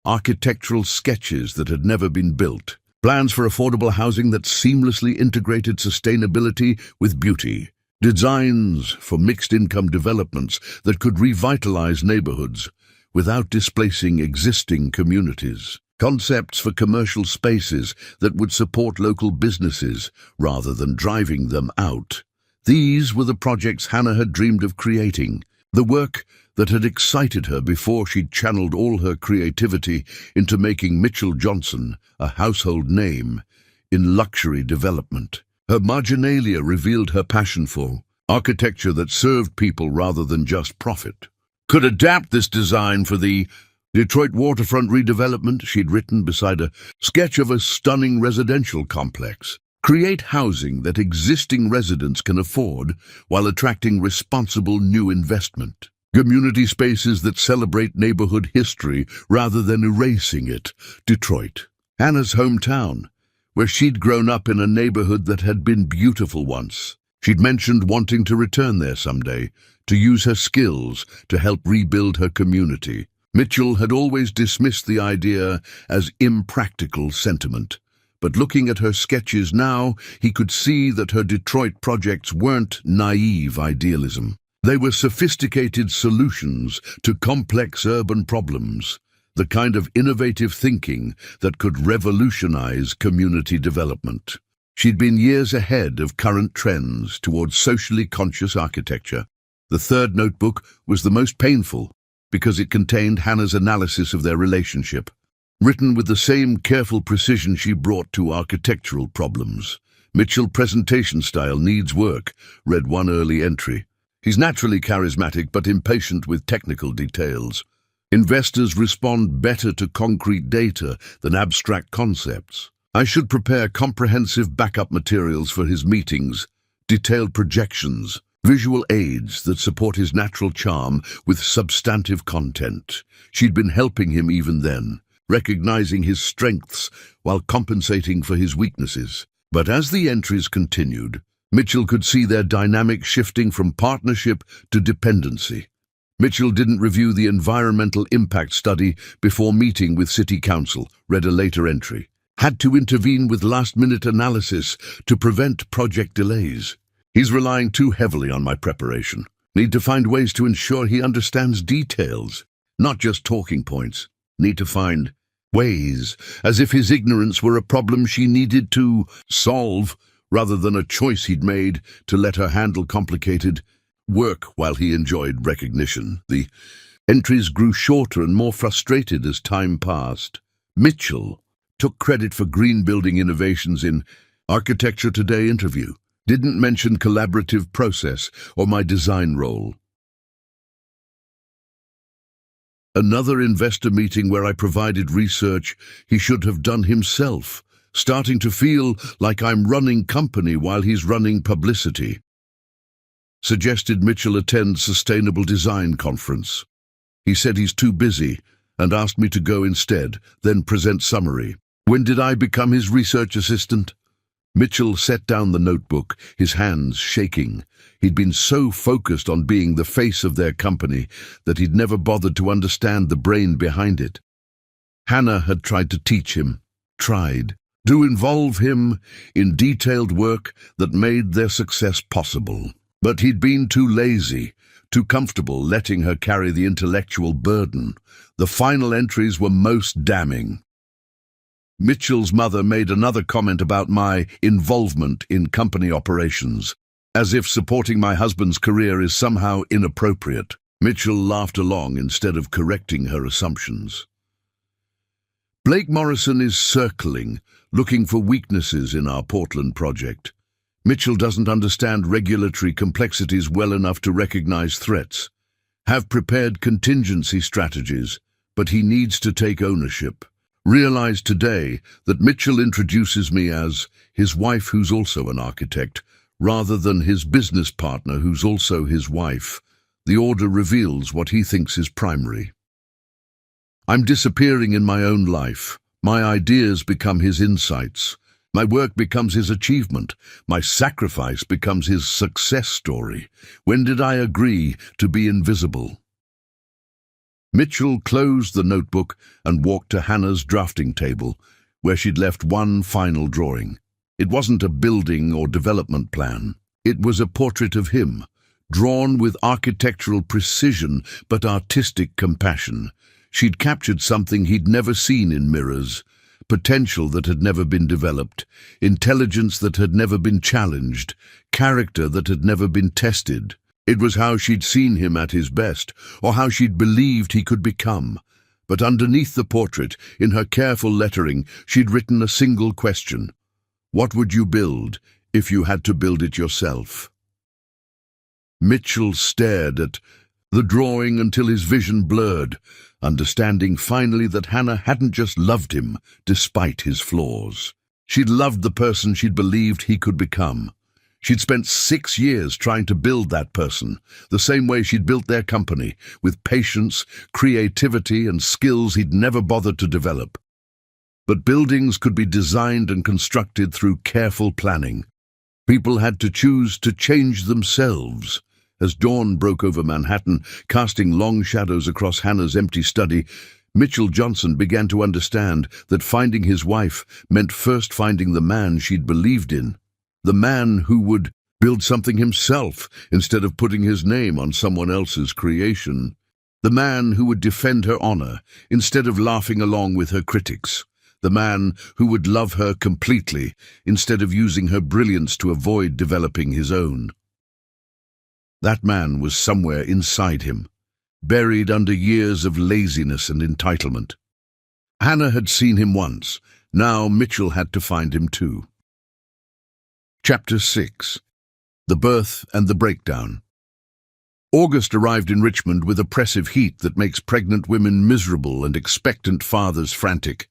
Architectural sketches that had never been built. Plans for affordable housing that seamlessly integrated sustainability with beauty. Designs for mixed-income developments that could revitalize neighborhoods without displacing existing communities. Concepts for commercial spaces that would support local businesses rather than driving them out. These were the projects Hannah had dreamed of creating, The work that had excited her before she'd channeled all her creativity into making Mitchell Johnson a household name in luxury development. Her marginalia revealed her passion for architecture that served people rather than just profit. Could adapt this design for the Detroit waterfront redevelopment she'd written beside a sketch of a stunning residential complex. Create housing that existing residents can afford while attracting responsible new investment. Community spaces that celebrate neighborhood history rather than erasing it. Detroit, Hannah's hometown, where she'd grown up in a neighborhood that had been beautiful once. She'd mentioned wanting to return there someday, to use her skills to help rebuild her community. Mitchell had always dismissed the idea as impractical sentiment. But looking at her sketches now, he could see that her Detroit projects weren't naive idealism. They were sophisticated solutions to complex urban problems, the kind of innovative thinking that could revolutionize community development. She'd been years ahead of current trends towards socially conscious architecture. The third notebook was the most painful because it contained Hannah's analysis of their relationship. Written with the same careful precision she brought to architectural problems. Mitchell's presentation style needs work, read one early entry. He's naturally charismatic but impatient with technical details. Investors respond better to concrete data than abstract concepts. I should prepare comprehensive backup materials for his meetings, detailed projections, visual aids that support his natural charm with substantive content. She'd been helping him even then, recognizing his strengths while compensating for his weaknesses. But as the entries continued, Mitchell could see their dynamic shifting from partnership to dependency. Mitchell didn't review the environmental impact study before meeting with City Council, read a later entry. Had to intervene with last-minute analysis to prevent project delays. He's relying too heavily on my preparation. Need to find ways to ensure he understands details, not just talking points. Need to find ways, as if his ignorance were a problem she needed to solve, rather than a choice he'd made to let her handle complicated work while he enjoyed recognition. The entries grew shorter and more frustrated as time passed. Mitchell took credit for green building innovations in Architecture Today interview, didn't mention collaborative process or my design role. Another investor meeting where I provided research he should have done himself, starting to feel like I'm running company while he's running publicity. Suggested Mitchell attend Sustainable Design Conference. He said he's too busy and asked me to go instead, then present summary. When did I become his research assistant? Mitchell set down the notebook, his hands shaking. He'd been so focused on being the face of their company that he'd never bothered to understand the brain behind it. Hannah had tried to teach him, to involve him in detailed work that made their success possible. But he'd been too lazy, too comfortable letting her carry the intellectual burden. The final entries were most damning. Mitchell's mother made another comment about my involvement in company operations, as if supporting my husband's career is somehow inappropriate. Mitchell laughed along instead of correcting her assumptions. Blake Morrison is circling, looking for weaknesses in our Portland project. Mitchell doesn't understand regulatory complexities well enough to recognize threats, have prepared contingency strategies, but he needs to take ownership. Realize today that Mitchell introduces me as his wife who's also an architect, rather than his business partner who's also his wife. The order reveals what he thinks is primary. I'm disappearing in my own life. My ideas become his insights. My work becomes his achievement. My sacrifice becomes his success story. When did I agree to be invisible? Mitchell closed the notebook and walked to Hannah's drafting table, where she'd left one final drawing. It wasn't a building or development plan. It was a portrait of him, drawn with architectural precision but artistic compassion. She'd captured something he'd never seen in mirrors, potential that had never been developed, intelligence that had never been challenged, character that had never been tested. It was how she'd seen him at his best, or how she'd believed he could become. But underneath the portrait, in her careful lettering, she'd written a single question. What would you build if you had to build it yourself? Mitchell stared at the drawing until his vision blurred, understanding finally that Hannah hadn't just loved him despite his flaws. She'd loved the person she'd believed he could become. She'd spent 6 years trying to build that person, the same way she'd built their company, with patience, creativity, and skills he'd never bothered to develop. But buildings could be designed and constructed through careful planning. People had to choose to change themselves. As dawn broke over Manhattan, casting long shadows across Hannah's empty study, Mitchell Johnson began to understand that finding his wife meant first finding the man she'd believed in. The man who would build something himself instead of putting his name on someone else's creation. The man who would defend her honor instead of laughing along with her critics. The man who would love her completely instead of using her brilliance to avoid developing his own. That man was somewhere inside him, buried under years of laziness and entitlement. Hannah had seen him once. Now Mitchell had to find him too. Chapter 6. The Birth and the Breakdown. August arrived in Richmond with oppressive heat that makes pregnant women miserable and expectant fathers frantic.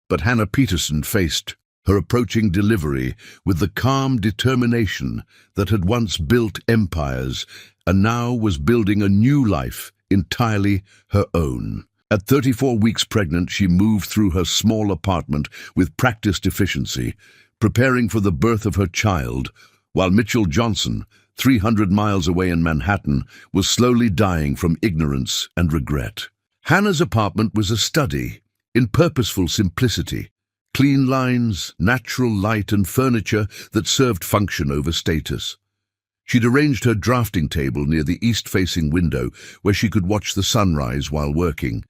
But Hannah Peterson faced her approaching delivery with the calm determination that had once built empires and now was building a new life entirely her own. At 34 weeks pregnant, she moved through her small apartment with practiced efficiency, preparing for the birth of her child, while Mitchell Johnson, 300 miles away in Manhattan, was slowly dying from ignorance and regret. Hannah's apartment was a study in purposeful simplicity, clean lines, natural light, and furniture that served function over status. She'd arranged her drafting table near the east-facing window where she could watch the sunrise while working.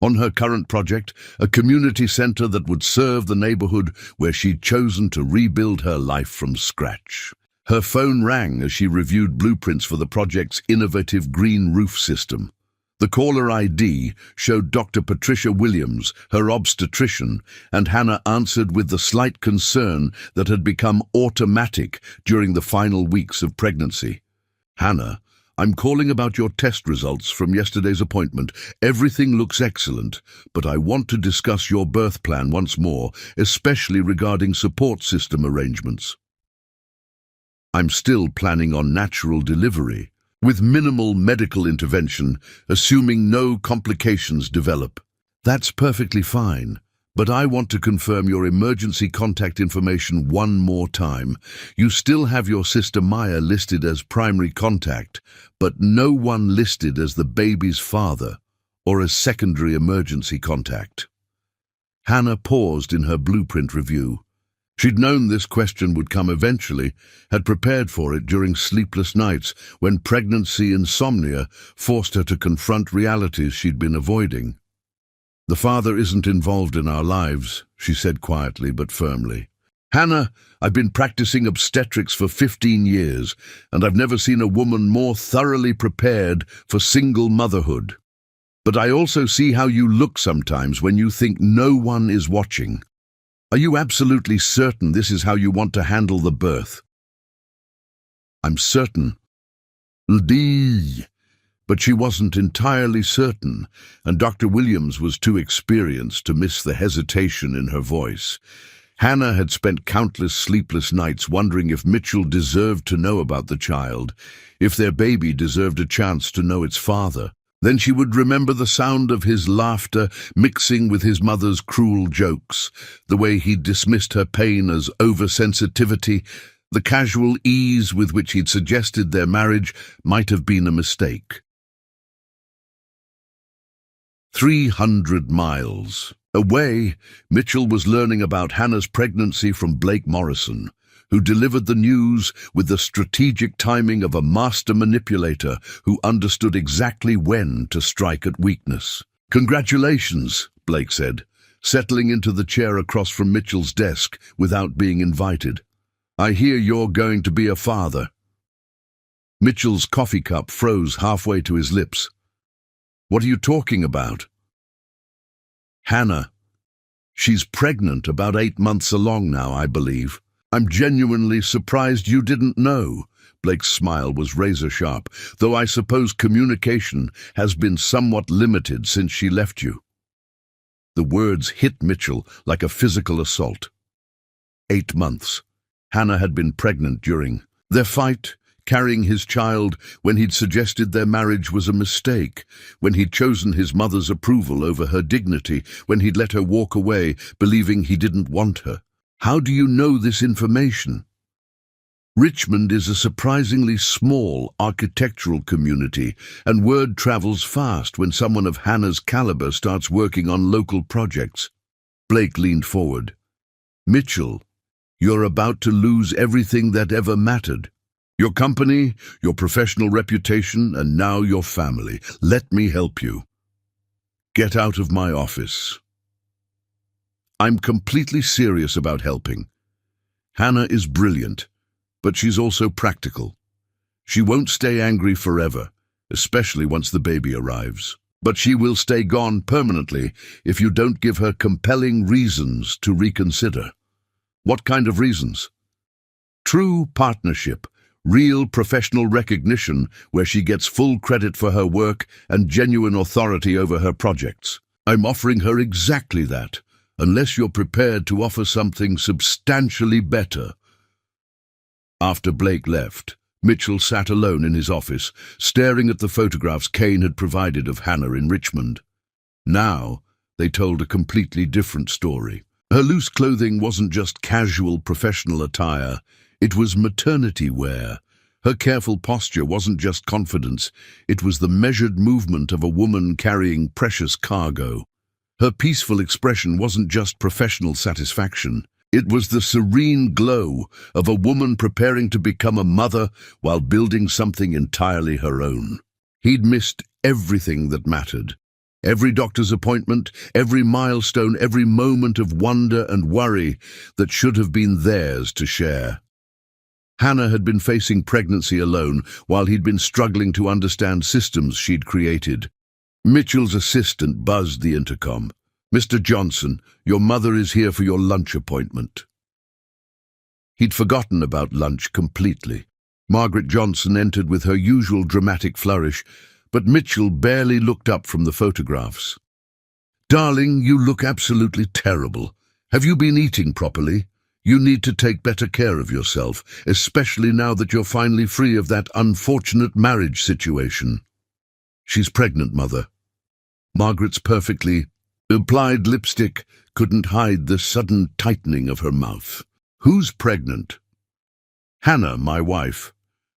On her current project, a community center that would serve the neighborhood where she'd chosen to rebuild her life from scratch. Her phone rang as she reviewed blueprints for the project's innovative green roof system. The caller ID showed Dr. Patricia Williams, her obstetrician, and Hannah answered with the slight concern that had become automatic during the final weeks of pregnancy. "Hannah, I'm calling about your test results from yesterday's appointment. Everything looks excellent, but I want to discuss your birth plan once more, especially regarding support system arrangements." "I'm still planning on natural delivery, with minimal medical intervention, assuming no complications develop." "That's perfectly fine. But I want to confirm your emergency contact information one more time. You still have your sister Maya listed as primary contact, but no one listed as the baby's father or as secondary emergency contact." Hannah paused in her blueprint review. She'd known this question would come eventually, had prepared for it during sleepless nights when pregnancy insomnia forced her to confront realities she'd been avoiding. "The father isn't involved in our lives," she said quietly but firmly. "Hannah, I've been practicing obstetrics for 15 years, and I've never seen a woman more thoroughly prepared for single motherhood. But I also see how you look sometimes when you think no one is watching. Are you absolutely certain this is how you want to handle the birth?" "I'm certain." But she wasn't entirely certain, and Dr. Williams was too experienced to miss the hesitation in her voice. Hannah had spent countless sleepless nights wondering if Mitchell deserved to know about the child, if their baby deserved a chance to know its father. Then she would remember the sound of his laughter mixing with his mother's cruel jokes, the way he'd dismissed her pain as oversensitivity, the casual ease with which he'd suggested their marriage might have been a mistake. 300 miles away, Mitchell was learning about Hannah's pregnancy from Blake Morrison, who delivered the news with the strategic timing of a master manipulator who understood exactly when to strike at weakness. "Congratulations," Blake said, settling into the chair across from Mitchell's desk without being invited. "I hear you're going to be a father." Mitchell's coffee cup froze halfway to his lips. "What are you talking about?" "Hannah. She's pregnant, about 8 months along now, I believe. I'm genuinely surprised you didn't know." Blake's smile was razor-sharp, "though I suppose communication has been somewhat limited since she left you." The words hit Mitchell like a physical assault. 8 months. Hannah had been pregnant during their fight, carrying his child, when he'd suggested their marriage was a mistake, when he'd chosen his mother's approval over her dignity, when he'd let her walk away, believing he didn't want her. "How do you know this information?" Richmond is a surprisingly small architectural community, and word travels fast when someone of Hannah's caliber starts working on local projects. Blake leaned forward. "Mitchell, you're about to lose everything that ever mattered. Your company, your professional reputation, and now your family. Let me help you. Get out of my office." "I'm completely serious about helping. Hannah is brilliant, but she's also practical. She won't stay angry forever, especially once the baby arrives. But she will stay gone permanently if you don't give her compelling reasons to reconsider." "What kind of reasons?" "True partnership. Real professional recognition where she gets full credit for her work and genuine authority over her projects. I'm offering her exactly that, unless you're prepared to offer something substantially better." After Blake left, Mitchell sat alone in his office, staring at the photographs Kane had provided of Hannah in Richmond. Now, they told a completely different story. Her loose clothing wasn't just casual professional attire, it was maternity wear. Her careful posture wasn't just confidence, it was the measured movement of a woman carrying precious cargo. Her peaceful expression wasn't just professional satisfaction, it was the serene glow of a woman preparing to become a mother while building something entirely her own. He'd missed everything that mattered. Every doctor's appointment, every milestone, every moment of wonder and worry that should have been theirs to share. Hannah had been facing pregnancy alone while he'd been struggling to understand systems she'd created. Mitchell's assistant buzzed the intercom. "Mr. Johnson, your mother is here for your lunch appointment." He'd forgotten about lunch completely. Margaret Johnson entered with her usual dramatic flourish, but Mitchell barely looked up from the photographs. "Darling, you look absolutely terrible. Have you been eating properly? You need to take better care of yourself, especially now that you're finally free of that unfortunate marriage situation." "She's pregnant, Mother." Margaret's perfectly applied lipstick couldn't hide the sudden tightening of her mouth. "Who's pregnant?" "Hannah, my wife.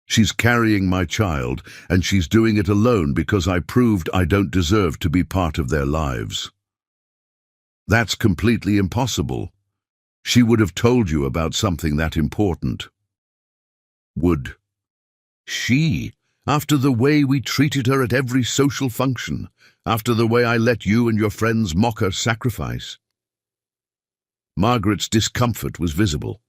She's carrying my child, and she's doing it alone because I proved I don't deserve to be part of their lives." "That's completely impossible. She would have told you about something that important." "Would she? After the way we treated her at every social function, after the way I let you and your friends mock her sacrifice?" Margaret's discomfort was visible.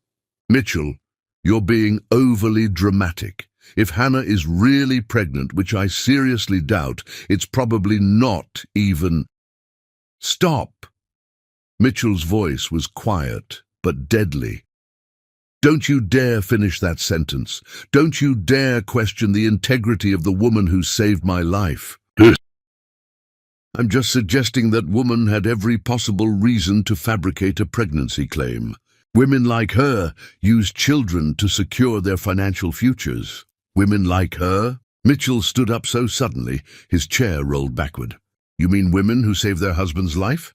"Mitchell, you're being overly dramatic. If Hannah is really pregnant, which I seriously doubt, it's probably not even—" "Stop!" Mitchell's voice was quiet but deadly. "Don't you dare finish that sentence. Don't you dare question the integrity of the woman who saved my life. I'm just suggesting that woman had every possible reason to fabricate a pregnancy claim. Women like her use children to secure their financial futures. Women like her?" Mitchell stood up so suddenly, his chair rolled backward. "You mean women who save their husband's life?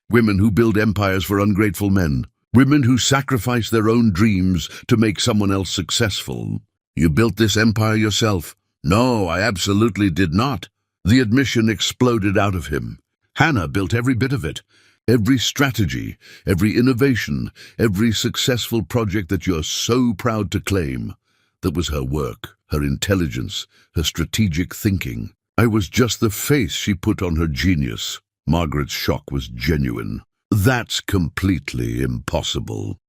Women who build empires for ungrateful men? Women who sacrifice their own dreams to make someone else successful? You built this empire yourself." "No, I absolutely did not." The admission exploded out of him. "Hannah built every bit of it. Every strategy, every innovation, every successful project that you're so proud to claim. That was her work, her intelligence, her strategic thinking. I was just the face she put on her genius." Margaret's shock was genuine. "That's completely impossible."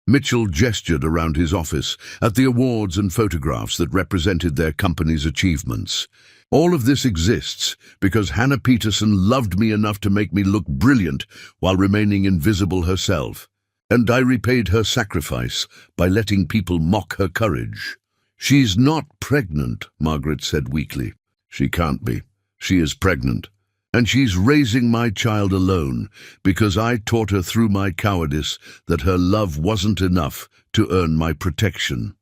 Mitchell gestured around his office at the awards and photographs that represented their company's achievements. All of this exists because Hannah Peterson loved me enough to make me look brilliant while remaining invisible herself. And I repaid her sacrifice by letting people mock her courage. "She's not pregnant," Margaret said weakly. "She can't be. She is pregnant. And she's raising my child alone because I taught her through my cowardice that her love wasn't enough to earn my protection."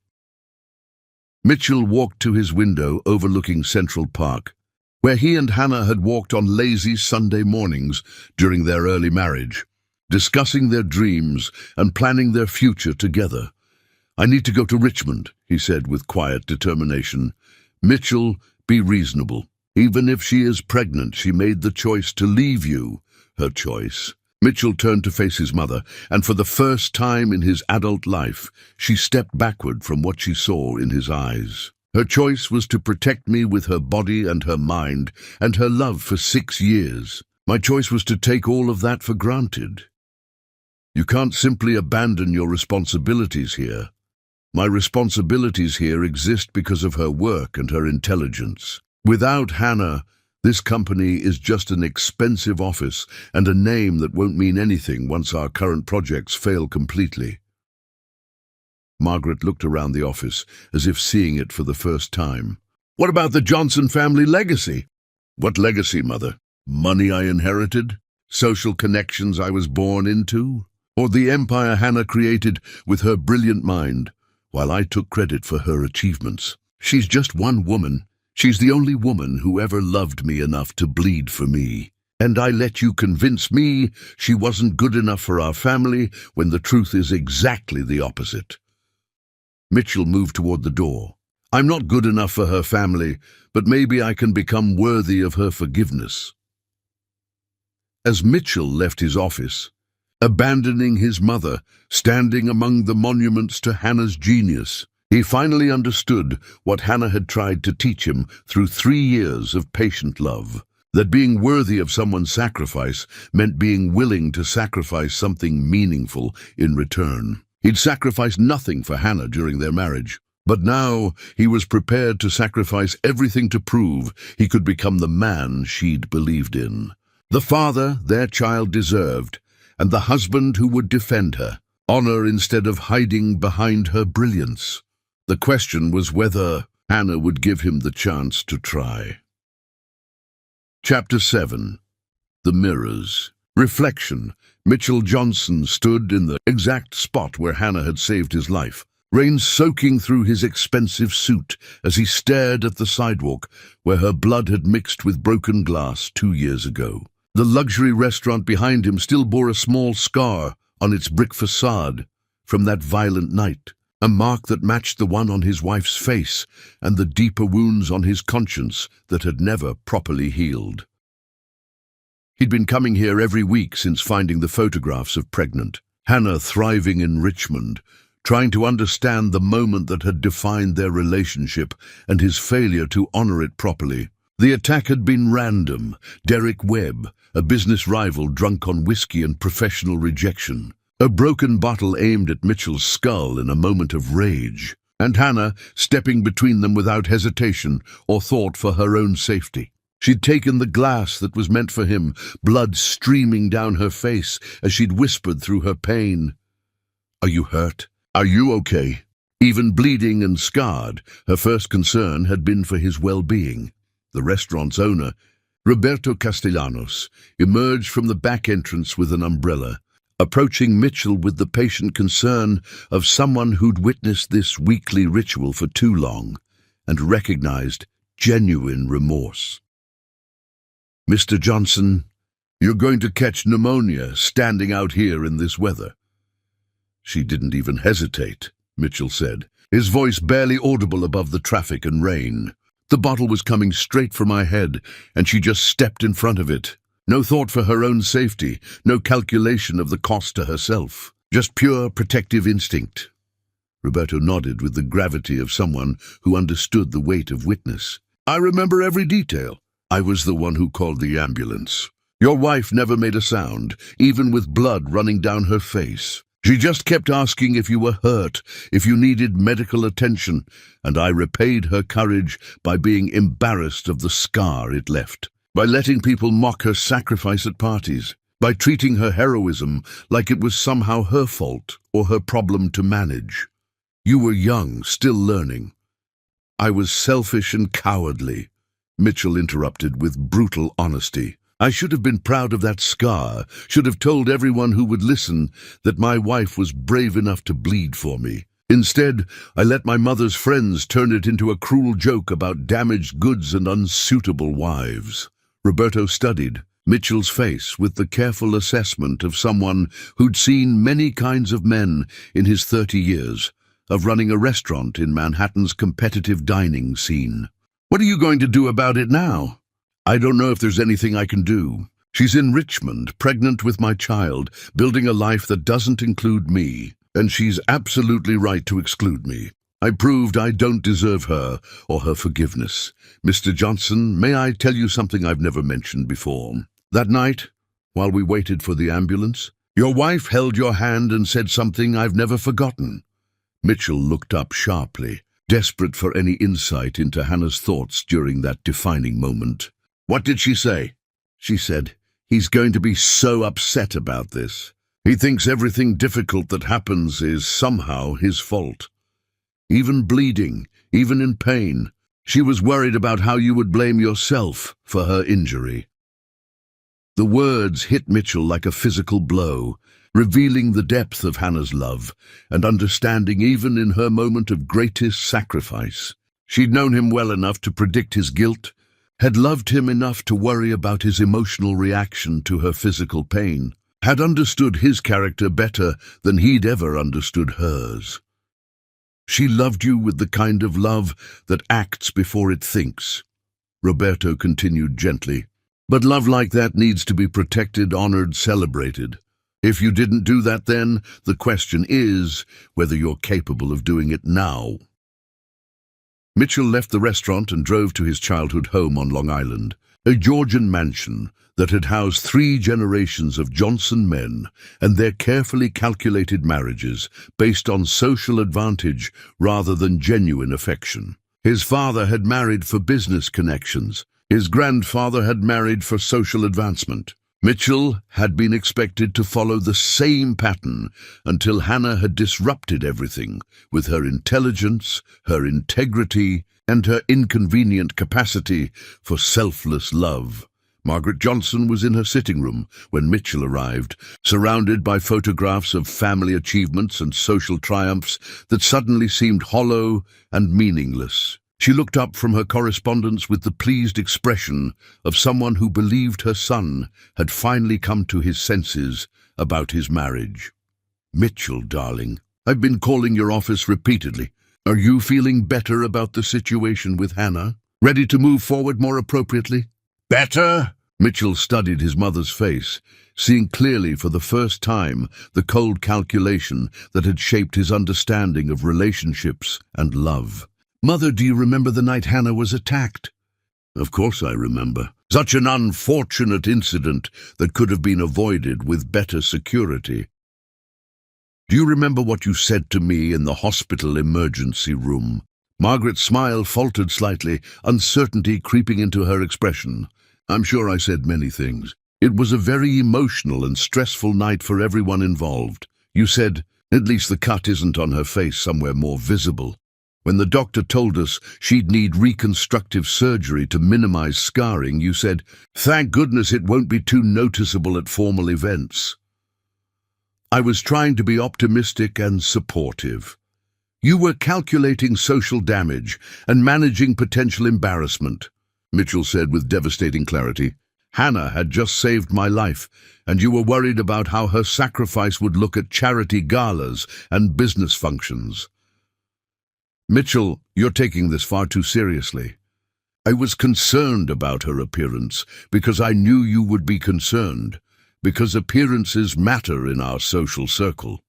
Mitchell walked to his window overlooking Central Park, where he and Hannah had walked on lazy Sunday mornings during their early marriage, discussing their dreams and planning their future together. "I need to go to Richmond," he said with quiet determination. "Mitchell, be reasonable. Even if she is pregnant, she made the choice to leave you. Her choice." Mitchell turned to face his mother, and for the first time in his adult life, she stepped backward from what she saw in his eyes. "Her choice was to protect me with her body and her mind and her love for 6 years. My choice was to take all of that for granted. You can't simply abandon your responsibilities here. My responsibilities here exist because of her work and her intelligence. Without Hannah, this company is just an expensive office and a name that won't mean anything once our current projects fail completely." Margaret looked around the office as if seeing it for the first time. "What about the Johnson family legacy?" "What legacy, Mother? Money I inherited? Social connections I was born into? Or the empire Hannah created with her brilliant mind, while I took credit for her achievements? She's just one woman. She's the only woman who ever loved me enough to bleed for me. And I let you convince me she wasn't good enough for our family when the truth is exactly the opposite." Mitchell moved toward the door. "I'm not good enough for her family, but maybe I can become worthy of her forgiveness." As Mitchell left his office, abandoning his mother, standing among the monuments to Hannah's genius, he finally understood what Hannah had tried to teach him through 3 years of patient love. That being worthy of someone's sacrifice meant being willing to sacrifice something meaningful in return. He'd sacrificed nothing for Hannah during their marriage, but now he was prepared to sacrifice everything to prove he could become the man she'd believed in. The father their child deserved, and the husband who would defend her, honor instead of hiding behind her brilliance. The question was whether Hannah would give him the chance to try. Chapter 7. The Mirrors. Reflection. Mitchell Johnson stood in the exact spot where Hannah had saved his life, rain soaking through his expensive suit as he stared at the sidewalk where her blood had mixed with broken glass 2 years ago. The luxury restaurant behind him still bore a small scar on its brick facade from that violent night, a mark that matched the one on his wife's face and the deeper wounds on his conscience that had never properly healed. He'd been coming here every week since finding the photographs of pregnant Hannah thriving in Richmond, trying to understand the moment that had defined their relationship and his failure to honor it properly. The attack had been random. Derek Webb, a business rival drunk on whiskey and professional rejection. A broken bottle aimed at Mitchell's skull in a moment of rage. And Hannah stepping between them without hesitation or thought for her own safety. She'd taken the glass that was meant for him, blood streaming down her face as she'd whispered through her pain, "Are you hurt? Are you okay?" Even bleeding and scarred, her first concern had been for his well-being. The restaurant's owner, Roberto Castellanos, emerged from the back entrance with an umbrella, approaching Mitchell with the patient concern of someone who'd witnessed this weekly ritual for too long and recognized genuine remorse. "Mr. Johnson, you're going to catch pneumonia standing out here in this weather." "She didn't even hesitate," Mitchell said, his voice barely audible above the traffic and rain. "The bottle was coming straight for my head, and she just stepped in front of it. No thought for her own safety, no calculation of the cost to herself. Just pure protective instinct." Roberto nodded with the gravity of someone who understood the weight of witness. "I remember every detail. I was the one who called the ambulance. Your wife never made a sound, even with blood running down her face. She just kept asking if you were hurt, if you needed medical attention, and I repaid her courage by being embarrassed of the scar it left, by letting people mock her sacrifice at parties, by treating her heroism like it was somehow her fault or her problem to manage. You were young, still learning. I was selfish and cowardly, Mitchell interrupted with brutal honesty. I should have been proud of that scar, should have told everyone who would listen that my wife was brave enough to bleed for me. Instead, I let my mother's friends turn it into a cruel joke about damaged goods and unsuitable wives. Roberto studied Mitchell's face with the careful assessment of someone who'd seen many kinds of men in his 30 years of running a restaurant in Manhattan's competitive dining scene. What are you going to do about it now? I don't know if there's anything I can do. She's in Richmond, pregnant with my child, building a life that doesn't include me, and she's absolutely right to exclude me. I proved I don't deserve her or her forgiveness. Mr. Johnson, may I tell you something I've never mentioned before? That night, while we waited for the ambulance, your wife held your hand and said something I've never forgotten. Mitchell looked up sharply, desperate for any insight into Hannah's thoughts during that defining moment. What did she say? She said, "He's going to be so upset about this. He thinks everything difficult that happens is somehow his fault. Even bleeding, even in pain. She was worried about how you would blame yourself for her injury." The words hit Mitchell like a physical blow, revealing the depth of Hannah's love and understanding even in her moment of greatest sacrifice. She'd known him well enough to predict his guilt, had loved him enough to worry about his emotional reaction to her physical pain, had understood his character better than he'd ever understood hers. She loved you with the kind of love that acts before it thinks, Roberto continued gently. But love like that needs to be protected, honored, celebrated. If you didn't do that then, the question is whether you're capable of doing it now. Mitchell left the restaurant and drove to his childhood home on Long Island, a Georgian mansion that had housed 3 generations of Johnson men and their carefully calculated marriages based on social advantage rather than genuine affection. His father had married for business connections. His grandfather had married for social advancement. Mitchell had been expected to follow the same pattern until Hannah had disrupted everything with her intelligence, her integrity, and her inconvenient capacity for selfless love. Margaret Johnson was in her sitting room when Mitchell arrived, surrounded by photographs of family achievements and social triumphs that suddenly seemed hollow and meaningless. She looked up from her correspondence with the pleased expression of someone who believed her son had finally come to his senses about his marriage. "Mitchell, darling, I've been calling your office repeatedly. Are you feeling better about the situation with Hannah? Ready to move forward more appropriately?" "Better?" Mitchell studied his mother's face, seeing clearly for the first time the cold calculation that had shaped his understanding of relationships and love. "Mother, do you remember the night Hannah was attacked?" "Of course I remember. Such an unfortunate incident that could have been avoided with better security. Do you remember what you said to me in the hospital emergency room?" Margaret's smile faltered slightly, uncertainty creeping into her expression. "I'm sure I said many things. It was a very emotional and stressful night for everyone involved. You said, at least the cut isn't on her face somewhere more visible. When the doctor told us she'd need reconstructive surgery to minimize scarring, you said, 'Thank goodness it won't be too noticeable at formal events.' I was trying to be optimistic and supportive. You were calculating social damage and managing potential embarrassment," Mitchell said with devastating clarity. "Hannah had just saved my life, and you were worried about how her sacrifice would look at charity galas and business functions. Mitchell, you're taking this far too seriously. I was concerned about her appearance because I knew you would be concerned, because appearances matter in our social circle."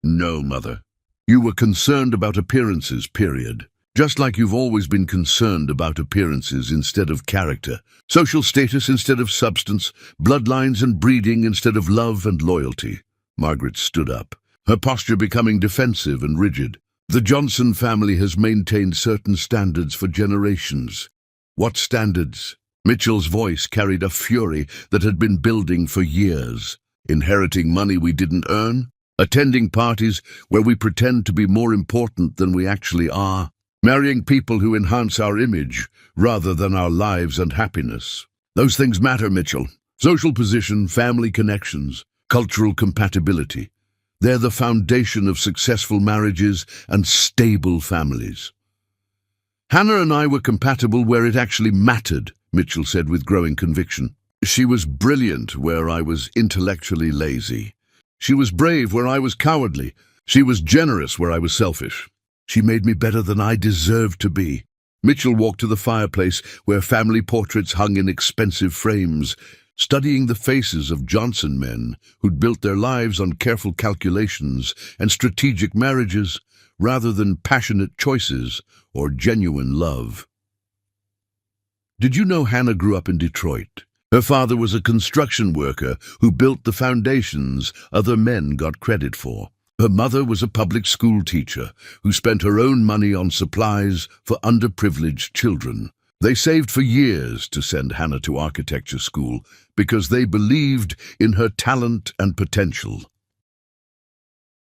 "No, Mother. You were concerned about appearances, period. Just like you've always been concerned about appearances instead of character, social status instead of substance, bloodlines and breeding instead of love and loyalty. Margaret stood up, her posture becoming defensive and rigid. The Johnson family has maintained certain standards for generations. What standards? Mitchell's voice carried a fury that had been building for years. Inheriting money we didn't earn? Attending parties where we pretend to be more important than we actually are? Marrying people who enhance our image rather than our lives and happiness? Those things matter, Mitchell. Social position, family connections, cultural compatibility. They're the foundation of successful marriages and stable families. Hannah and I were compatible where it actually mattered, Mitchell said with growing conviction. She was brilliant where I was intellectually lazy. She was brave where I was cowardly. She was generous where I was selfish. She made me better than I deserved to be. Mitchell walked to the fireplace where family portraits hung in expensive frames, studying the faces of Johnson men who'd built their lives on careful calculations and strategic marriages rather than passionate choices or genuine love. Did you know Hannah grew up in Detroit? Her father was a construction worker who built the foundations other men got credit for. Her mother was a public school teacher who spent her own money on supplies for underprivileged children. They saved for years to send Hannah to architecture school because they believed in her talent and potential.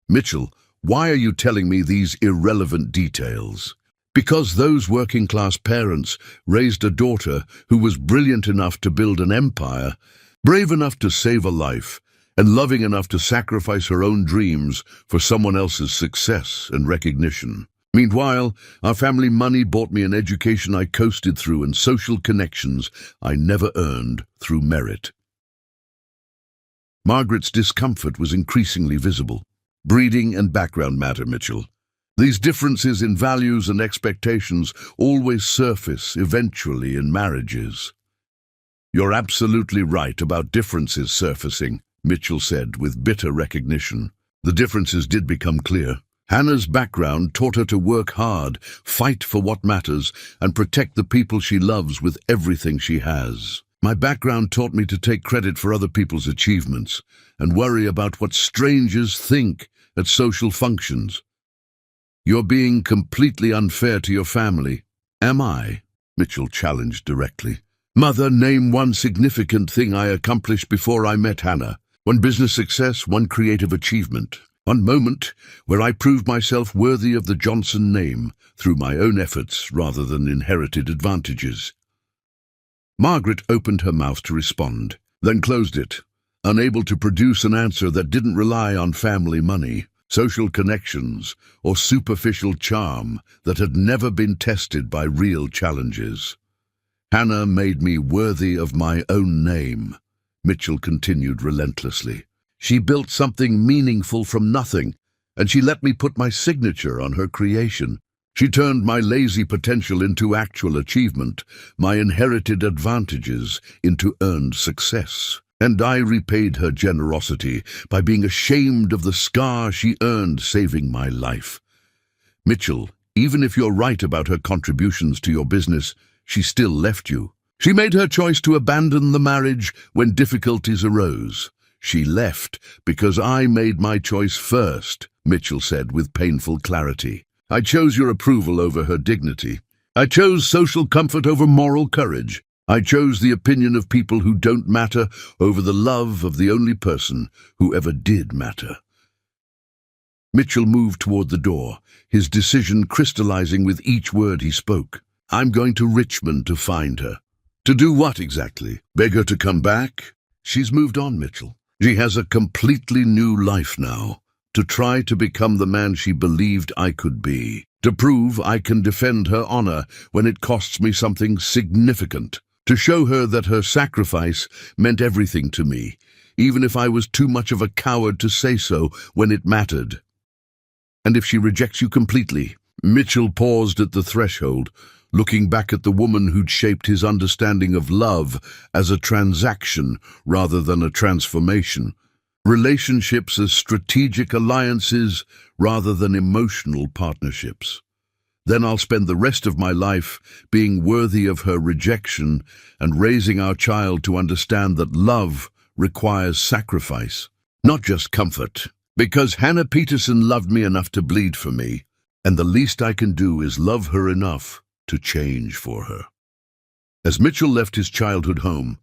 Mitchell, why are you telling me these irrelevant details? Because those working-class parents raised a daughter who was brilliant enough to build an empire, brave enough to save a life, and loving enough to sacrifice her own dreams for someone else's success and recognition. Meanwhile, our family money bought me an education I coasted through and social connections I never earned through merit. Margaret's discomfort was increasingly visible. Breeding and background matter, Mitchell. These differences in values and expectations always surface eventually in marriages. You're absolutely right about differences surfacing, Mitchell said with bitter recognition. The differences did become clear. Hannah's background taught her to work hard, fight for what matters, and protect the people she loves with everything she has. My background taught me to take credit for other people's achievements and worry about what strangers think at social functions. You're being completely unfair to your family. Am I? Mitchell challenged directly. Mother, name one significant thing I accomplished before I met Hannah. One business success, one creative achievement. One moment where I proved myself worthy of the Johnson name through my own efforts rather than inherited advantages. Margaret opened her mouth to respond, then closed it, unable to produce an answer that didn't rely on family money, social connections, or superficial charm that had never been tested by real challenges. Hannah made me worthy of my own name, Mitchell continued relentlessly. She built something meaningful from nothing, and she let me put my signature on her creation. She turned my lazy potential into actual achievement, my inherited advantages into earned success. And I repaid her generosity by being ashamed of the scar she earned saving my life. Mitchell, even if you're right about her contributions to your business, she still left you. She made her choice to abandon the marriage when difficulties arose. She left because I made my choice first, Mitchell said with painful clarity. I chose your approval over her dignity. I chose social comfort over moral courage. I chose the opinion of people who don't matter over the love of the only person who ever did matter. Mitchell moved toward the door, his decision crystallizing with each word he spoke. I'm going to Richmond to find her. To do what exactly? Beg her to come back? She's moved on, Mitchell. She has a completely new life now, to try to become the man she believed I could be, to prove I can defend her honor when it costs me something significant, to show her that her sacrifice meant everything to me, even if I was too much of a coward to say so when it mattered. And if she rejects you completely? Mitchell paused at the threshold, looking back at the woman who'd shaped his understanding of love as a transaction rather than a transformation. Relationships as strategic alliances rather than emotional partnerships. Then I'll spend the rest of my life being worthy of her rejection and raising our child to understand that love requires sacrifice, not just comfort. Because Hannah Peterson loved me enough to bleed for me, and the least I can do is love her enough to change for her. As Mitchell left his childhood home,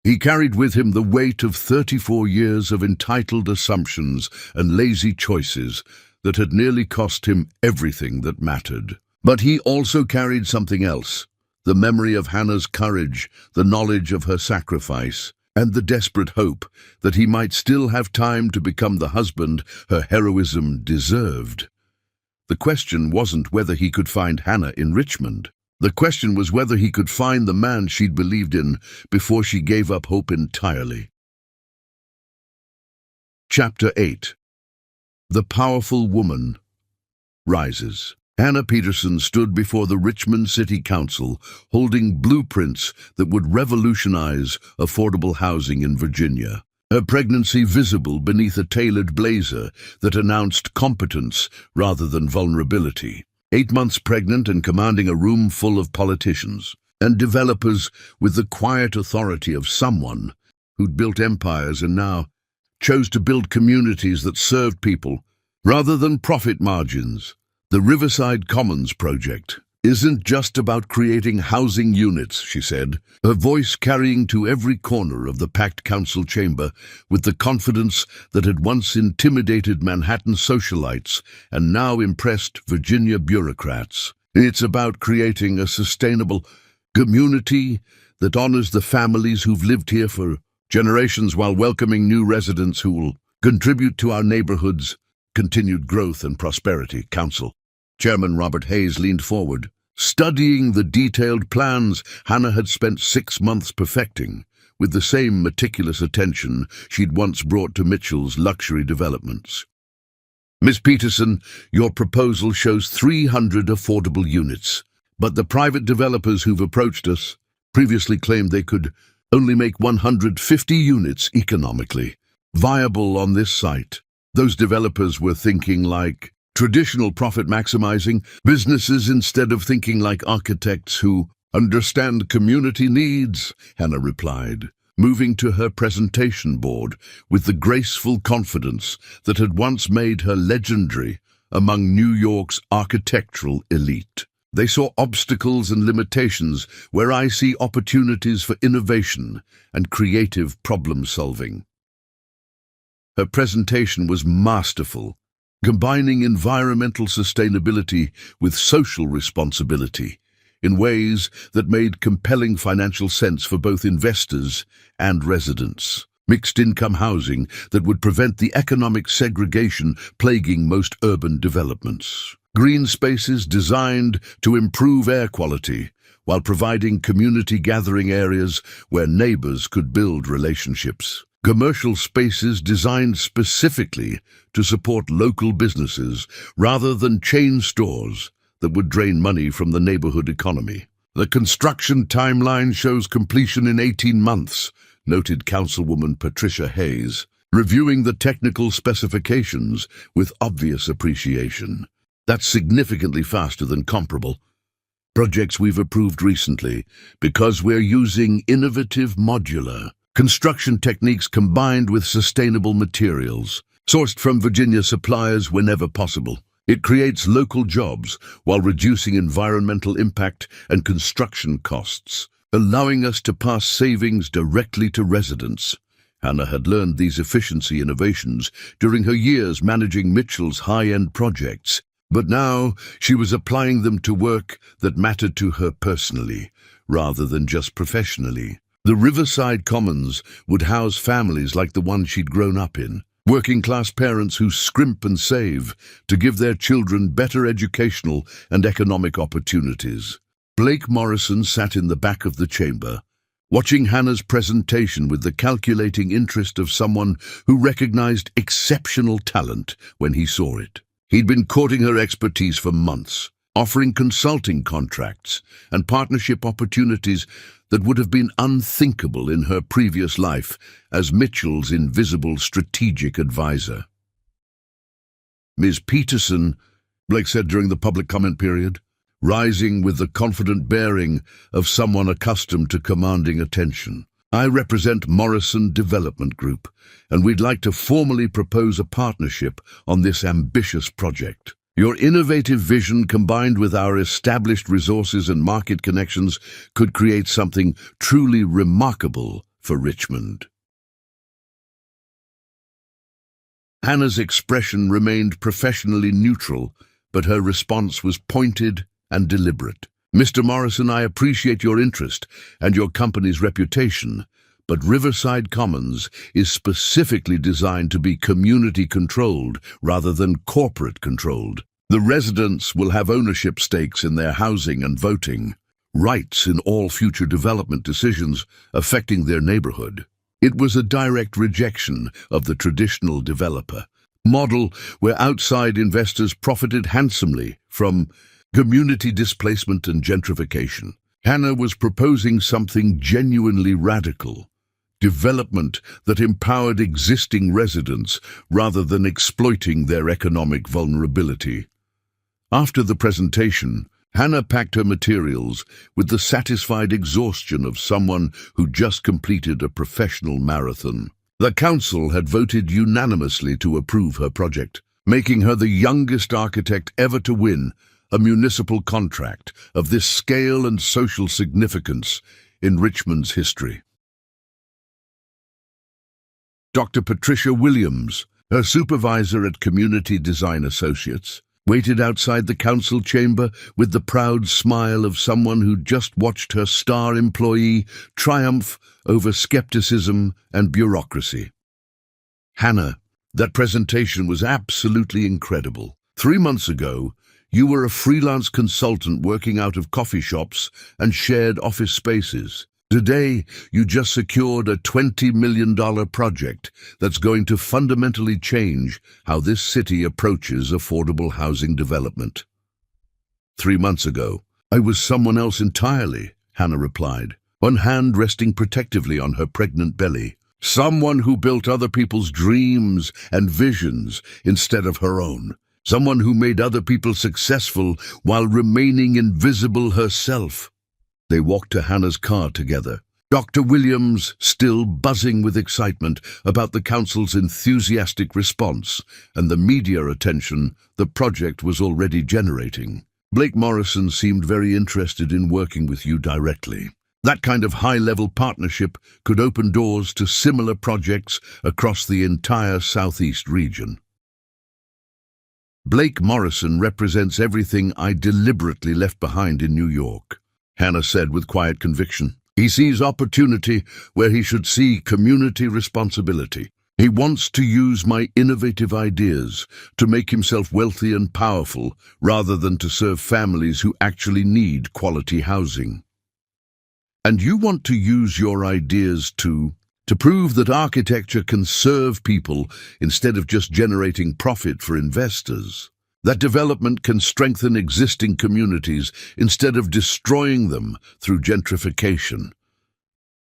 he carried with him the weight of 34 years of entitled assumptions and lazy choices that had nearly cost him everything that mattered. But he also carried something else, the memory of Hannah's courage, the knowledge of her sacrifice, and the desperate hope that he might still have time to become the husband her heroism deserved. The question wasn't whether he could find Hannah in Richmond. The question was whether he could find the man she'd believed in before she gave up hope entirely. Chapter 8. The Powerful Woman Rises. Hannah Peterson stood before the Richmond City Council holding blueprints that would revolutionize affordable housing in Virginia. Her pregnancy visible beneath a tailored blazer that announced competence rather than vulnerability. 8 months pregnant and commanding a room full of politicians and developers with the quiet authority of someone who'd built empires and now chose to build communities that served people rather than profit margins. The Riverside Commons project isn't just about creating housing units, she said, her voice carrying to every corner of the packed council chamber with the confidence that had once intimidated Manhattan socialites and now impressed Virginia bureaucrats. It's about creating a sustainable community that honors the families who've lived here for generations while welcoming new residents who will contribute to our neighborhood's continued growth and prosperity. Council Chairman Robert Hayes leaned forward, studying the detailed plans Hannah had spent 6 months perfecting, with the same meticulous attention she'd once brought to Mitchell's luxury developments. Miss Peterson, your proposal shows 300 affordable units, but the private developers who've approached us previously claimed they could only make 150 units economically viable on this site. Those developers were thinking like traditional profit-maximizing businesses instead of thinking like architects who understand community needs, Hannah replied, moving to her presentation board with the graceful confidence that had once made her legendary among New York's architectural elite. They saw obstacles and limitations where I see opportunities for innovation and creative problem-solving. Her presentation was masterful, combining environmental sustainability with social responsibility in ways that made compelling financial sense for both investors and residents. Mixed-income housing that would prevent the economic segregation plaguing most urban developments. Green spaces designed to improve air quality while providing community gathering areas where neighbors could build relationships. Commercial spaces designed specifically to support local businesses rather than chain stores that would drain money from the neighborhood economy. The construction timeline shows completion in 18 months, noted Councilwoman Patricia Hayes, reviewing the technical specifications with obvious appreciation. That's significantly faster than comparable projects we've approved recently because we're using innovative modular construction techniques combined with sustainable materials, sourced from Virginia suppliers whenever possible. It creates local jobs while reducing environmental impact and construction costs, allowing us to pass savings directly to residents. Hannah had learned these efficiency innovations during her years managing Mitchell's high-end projects, but now she was applying them to work that mattered to her personally, rather than just professionally. The Riverside Commons would house families like the one she'd grown up in, working-class parents who scrimp and save to give their children better educational and economic opportunities. Blake Morrison sat in the back of the chamber, watching Hannah's presentation with the calculating interest of someone who recognized exceptional talent when he saw it. He'd been courting her expertise for months, offering consulting contracts and partnership opportunities that would have been unthinkable in her previous life as Mitchell's invisible strategic advisor. "Ms. Peterson," Blake said during the public comment period, rising with the confident bearing of someone accustomed to commanding attention. I represent Morrison Development Group, and we'd like to formally propose a partnership on this ambitious project. Your innovative vision combined with our established resources and market connections could create something truly remarkable for Richmond. Hannah's expression remained professionally neutral, but her response was pointed and deliberate. Mr. Morrison, I appreciate your interest and your company's reputation, but Riverside Commons is specifically designed to be community-controlled rather than corporate-controlled. The residents will have ownership stakes in their housing and voting, rights in all future development decisions affecting their neighborhood. It was a direct rejection of the traditional developer model where outside investors profited handsomely from community displacement and gentrification. Hannah was proposing something genuinely radical, development that empowered existing residents rather than exploiting their economic vulnerability. After the presentation, Hannah packed her materials with the satisfied exhaustion of someone who just completed a professional marathon. The council had voted unanimously to approve her project, making her the youngest architect ever to win a municipal contract of this scale and social significance in Richmond's history. Dr. Patricia Williams, her supervisor at Community Design Associates, waited outside the council chamber with the proud smile of someone who just watched her star employee triumph over skepticism and bureaucracy. Hannah, that presentation was absolutely incredible. 3 months ago, you were a freelance consultant working out of coffee shops and shared office spaces. Today, you just secured a $20 million project that's going to fundamentally change how this city approaches affordable housing development. 3 months ago, I was someone else entirely, Hannah replied, one hand resting protectively on her pregnant belly. Someone who built other people's dreams and visions instead of her own. Someone who made other people successful while remaining invisible herself. They walked to Hannah's car together, Dr. Williams still buzzing with excitement about the council's enthusiastic response and the media attention the project was already generating. Blake Morrison seemed very interested in working with you directly. That kind of high-level partnership could open doors to similar projects across the entire Southeast region. Blake Morrison represents everything I deliberately left behind in New York, Hannah said with quiet conviction. He sees opportunity where he should see community responsibility. He wants to use my innovative ideas to make himself wealthy and powerful rather than to serve families who actually need quality housing. And you want to use your ideas to prove that architecture can serve people instead of just generating profit for investors. That development can strengthen existing communities instead of destroying them through gentrification.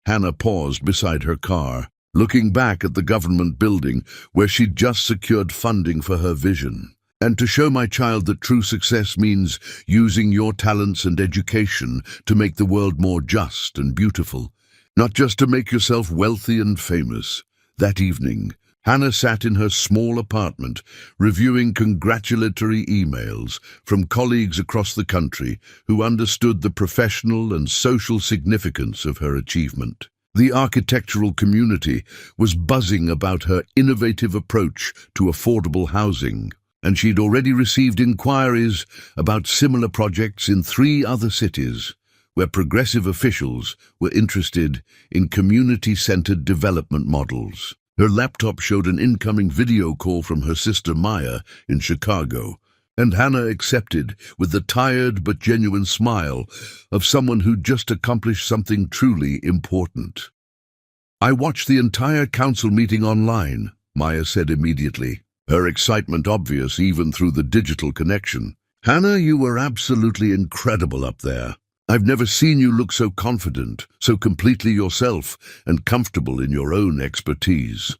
Hannah paused beside her car, looking back at the government building where she'd just secured funding for her vision. And to show my child that true success means using your talents and education to make the world more just and beautiful, not just to make yourself wealthy and famous. That evening, Hannah sat in her small apartment, reviewing congratulatory emails from colleagues across the country who understood the professional and social significance of her achievement. The architectural community was buzzing about her innovative approach to affordable housing, and she'd already received inquiries about similar projects in 3 other cities, where progressive officials were interested in community-centered development models. Her laptop showed an incoming video call from her sister Maya in Chicago, and Hannah accepted with the tired but genuine smile of someone who'd just accomplished something truly important. I watched the entire council meeting online, Maya said immediately, her excitement obvious even through the digital connection. Hannah, you were absolutely incredible up there. I've never seen you look so confident, so completely yourself, and comfortable in your own expertise.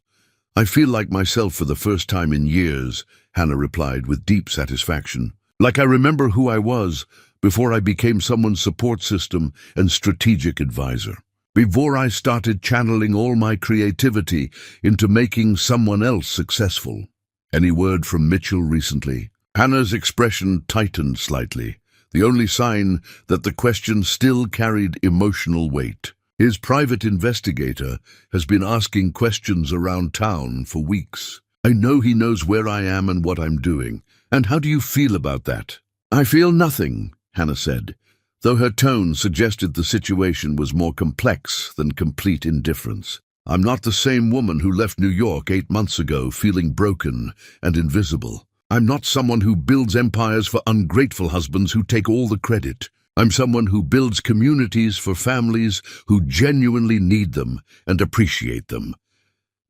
I feel like myself for the first time in years, Hannah replied with deep satisfaction. Like I remember who I was, before I became someone's support system and strategic advisor. Before I started channeling all my creativity into making someone else successful. Any word from Mitchell recently? Hannah's expression tightened slightly, the only sign that the question still carried emotional weight. His private investigator has been asking questions around town for weeks. I know he knows where I am and what I'm doing. And how do you feel about that? I feel nothing, Hannah said, though her tone suggested the situation was more complex than complete indifference. I'm not the same woman who left New York 8 months ago feeling broken and invisible. I'm not someone who builds empires for ungrateful husbands who take all the credit. I'm someone who builds communities for families who genuinely need them and appreciate them.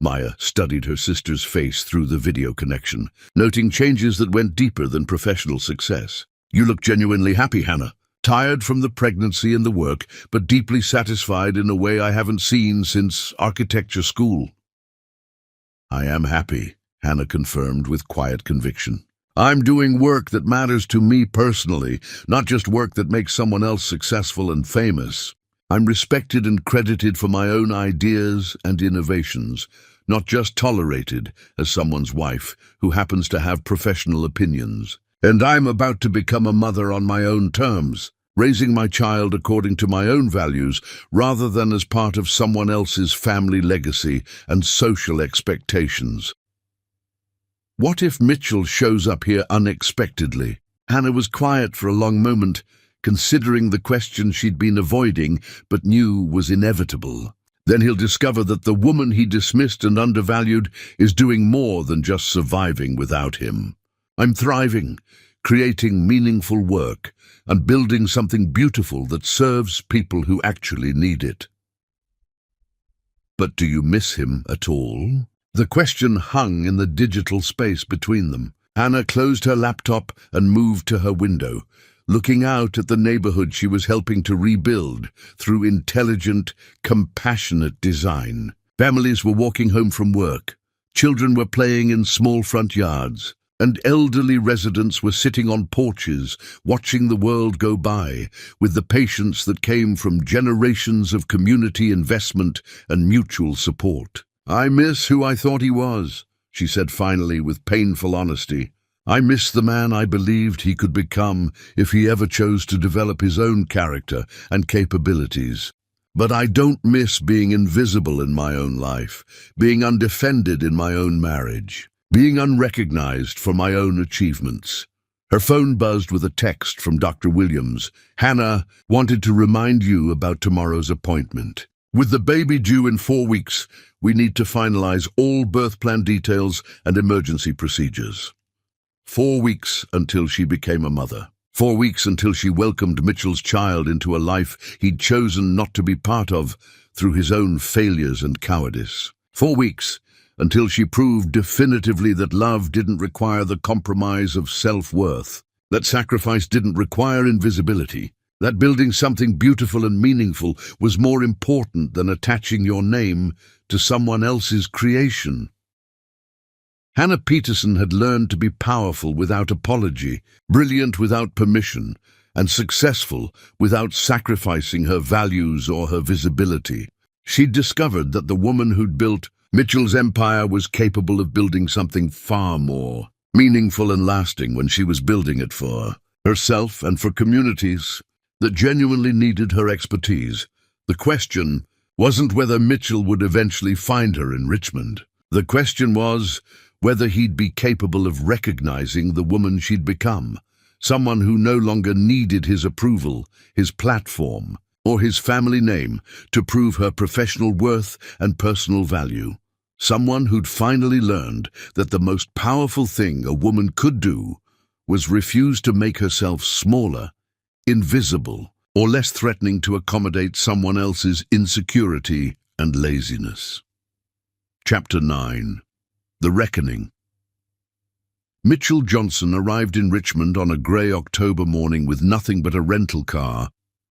Maya studied her sister's face through the video connection, noting changes that went deeper than professional success. You look genuinely happy, Hannah. Tired from the pregnancy and the work, but deeply satisfied in a way I haven't seen since architecture school. I am happy, Hannah confirmed with quiet conviction. I'm doing work that matters to me personally, not just work that makes someone else successful and famous. I'm respected and credited for my own ideas and innovations, not just tolerated as someone's wife who happens to have professional opinions. And I'm about to become a mother on my own terms, raising my child according to my own values rather than as part of someone else's family legacy and social expectations. What if Mitchell shows up here unexpectedly? Hannah was quiet for a long moment, considering the question she'd been avoiding but knew was inevitable. Then he'll discover that the woman he dismissed and undervalued is doing more than just surviving without him. I'm thriving, creating meaningful work, and building something beautiful that serves people who actually need it. But do you miss him at all? The question hung in the digital space between them. Hannah closed her laptop and moved to her window, looking out at the neighborhood she was helping to rebuild through intelligent, compassionate design. Families were walking home from work. Children were playing in small front yards. And elderly residents were sitting on porches, watching the world go by, with the patience that came from generations of community investment and mutual support. I miss who I thought he was, she said finally with painful honesty. I miss the man I believed he could become if he ever chose to develop his own character and capabilities. But I don't miss being invisible in my own life, being undefended in my own marriage. Being unrecognized for my own achievements. Her phone buzzed with a text from Dr. Williams. Hannah wanted to remind you about tomorrow's appointment. With the baby due in 4 weeks, we need to finalize all birth plan details and emergency procedures. 4 weeks until she became a mother. 4 weeks until she welcomed Mitchell's child into a life he'd chosen not to be part of through his own failures and cowardice. 4 weeks until she proved definitively that love didn't require the compromise of self-worth, that sacrifice didn't require invisibility, that building something beautiful and meaningful was more important than attaching your name to someone else's creation. Hannah Peterson had learned to be powerful without apology, brilliant without permission, and successful without sacrificing her values or her visibility. She'd discovered that the woman who'd built Mitchell's empire was capable of building something far more meaningful and lasting when she was building it for herself and for communities that genuinely needed her expertise. The question wasn't whether Mitchell would eventually find her in Richmond. The question was whether he'd be capable of recognizing the woman she'd become, someone who no longer needed his approval, his platform, or his family name to prove her professional worth and personal value. Someone who'd finally learned that the most powerful thing a woman could do was refuse to make herself smaller, invisible, or less threatening to accommodate someone else's insecurity and laziness. Chapter 9. The Reckoning. Mitchell Johnson arrived in Richmond on a grey October morning with nothing but a rental car,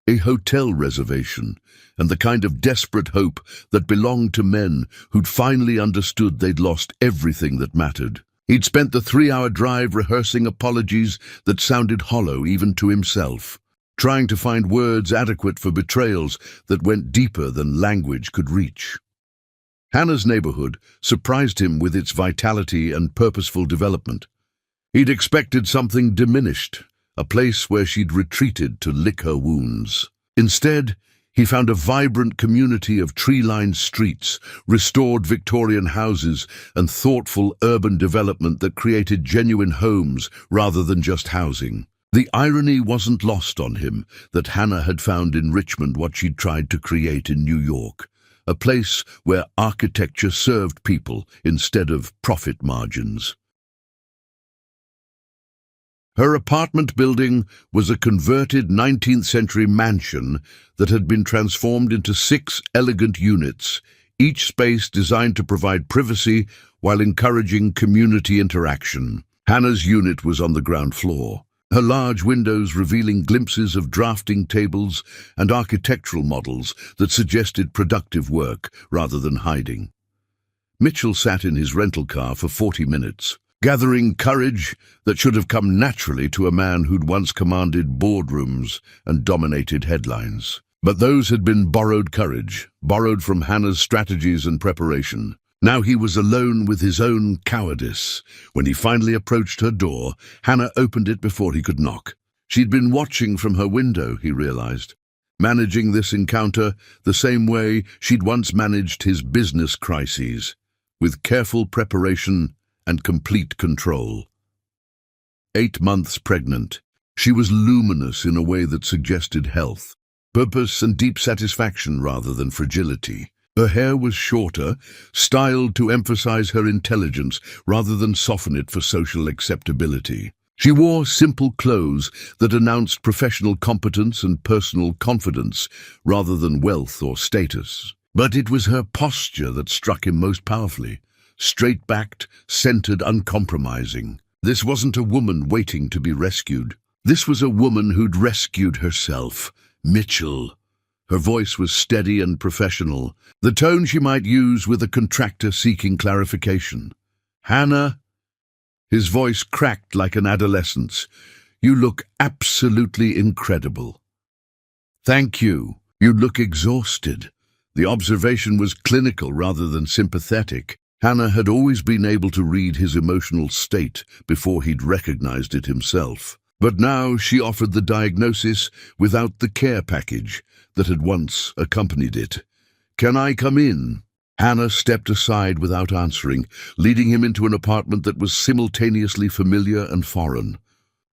a hotel reservation, and the kind of desperate hope that belonged to men who'd finally understood they'd lost everything that mattered. He'd spent the 3-hour drive rehearsing apologies that sounded hollow even to himself. trying to find words adequate for betrayals that went deeper than language could reach. Hannah's neighborhood surprised him with its vitality and purposeful development. He'd expected something diminished, a place where she'd retreated to lick her wounds. Instead, he found a vibrant community of tree-lined streets, restored Victorian houses, and thoughtful urban development that created genuine homes rather than just housing. The irony wasn't lost on him that Hannah had found in Richmond what she'd tried to create in New York, a place where architecture served people instead of profit margins. Her apartment building was a converted 19th-century mansion that had been transformed into 6 elegant units, each space designed to provide privacy while encouraging community interaction. Hannah's unit was on the ground floor, her large windows revealing glimpses of drafting tables and architectural models that suggested productive work rather than hiding. Mitchell sat in his rental car for 40 minutes, gathering courage that should have come naturally to a man who'd once commanded boardrooms and dominated headlines. But those had been borrowed courage, borrowed from Hannah's strategies and preparation. Now he was alone with his own cowardice. When he finally approached her door, Hannah opened it before he could knock. She'd been watching from her window, he realized, managing this encounter the same way she'd once managed his business crises, with careful preparation and complete control. 8 months pregnant, she was luminous in a way that suggested health, purpose and deep satisfaction rather than fragility. Her hair was shorter, styled to emphasize her intelligence rather than soften it for social acceptability. She wore simple clothes that announced professional competence and personal confidence rather than wealth or status. But it was her posture that struck him most powerfully. Straight-backed, centered, uncompromising. This wasn't a woman waiting to be rescued. This was a woman who'd rescued herself. Mitchell. Her voice was steady and professional, the tone she might use with a contractor seeking clarification. "Hannah?" His voice cracked like an adolescent's. "You look absolutely incredible." "Thank you. You look exhausted." The observation was clinical rather than sympathetic. Hannah had always been able to read his emotional state before he'd recognized it himself. But now she offered the diagnosis without the care package that had once accompanied it. "Can I come in?" Hannah stepped aside without answering, leading him into an apartment that was simultaneously familiar and foreign.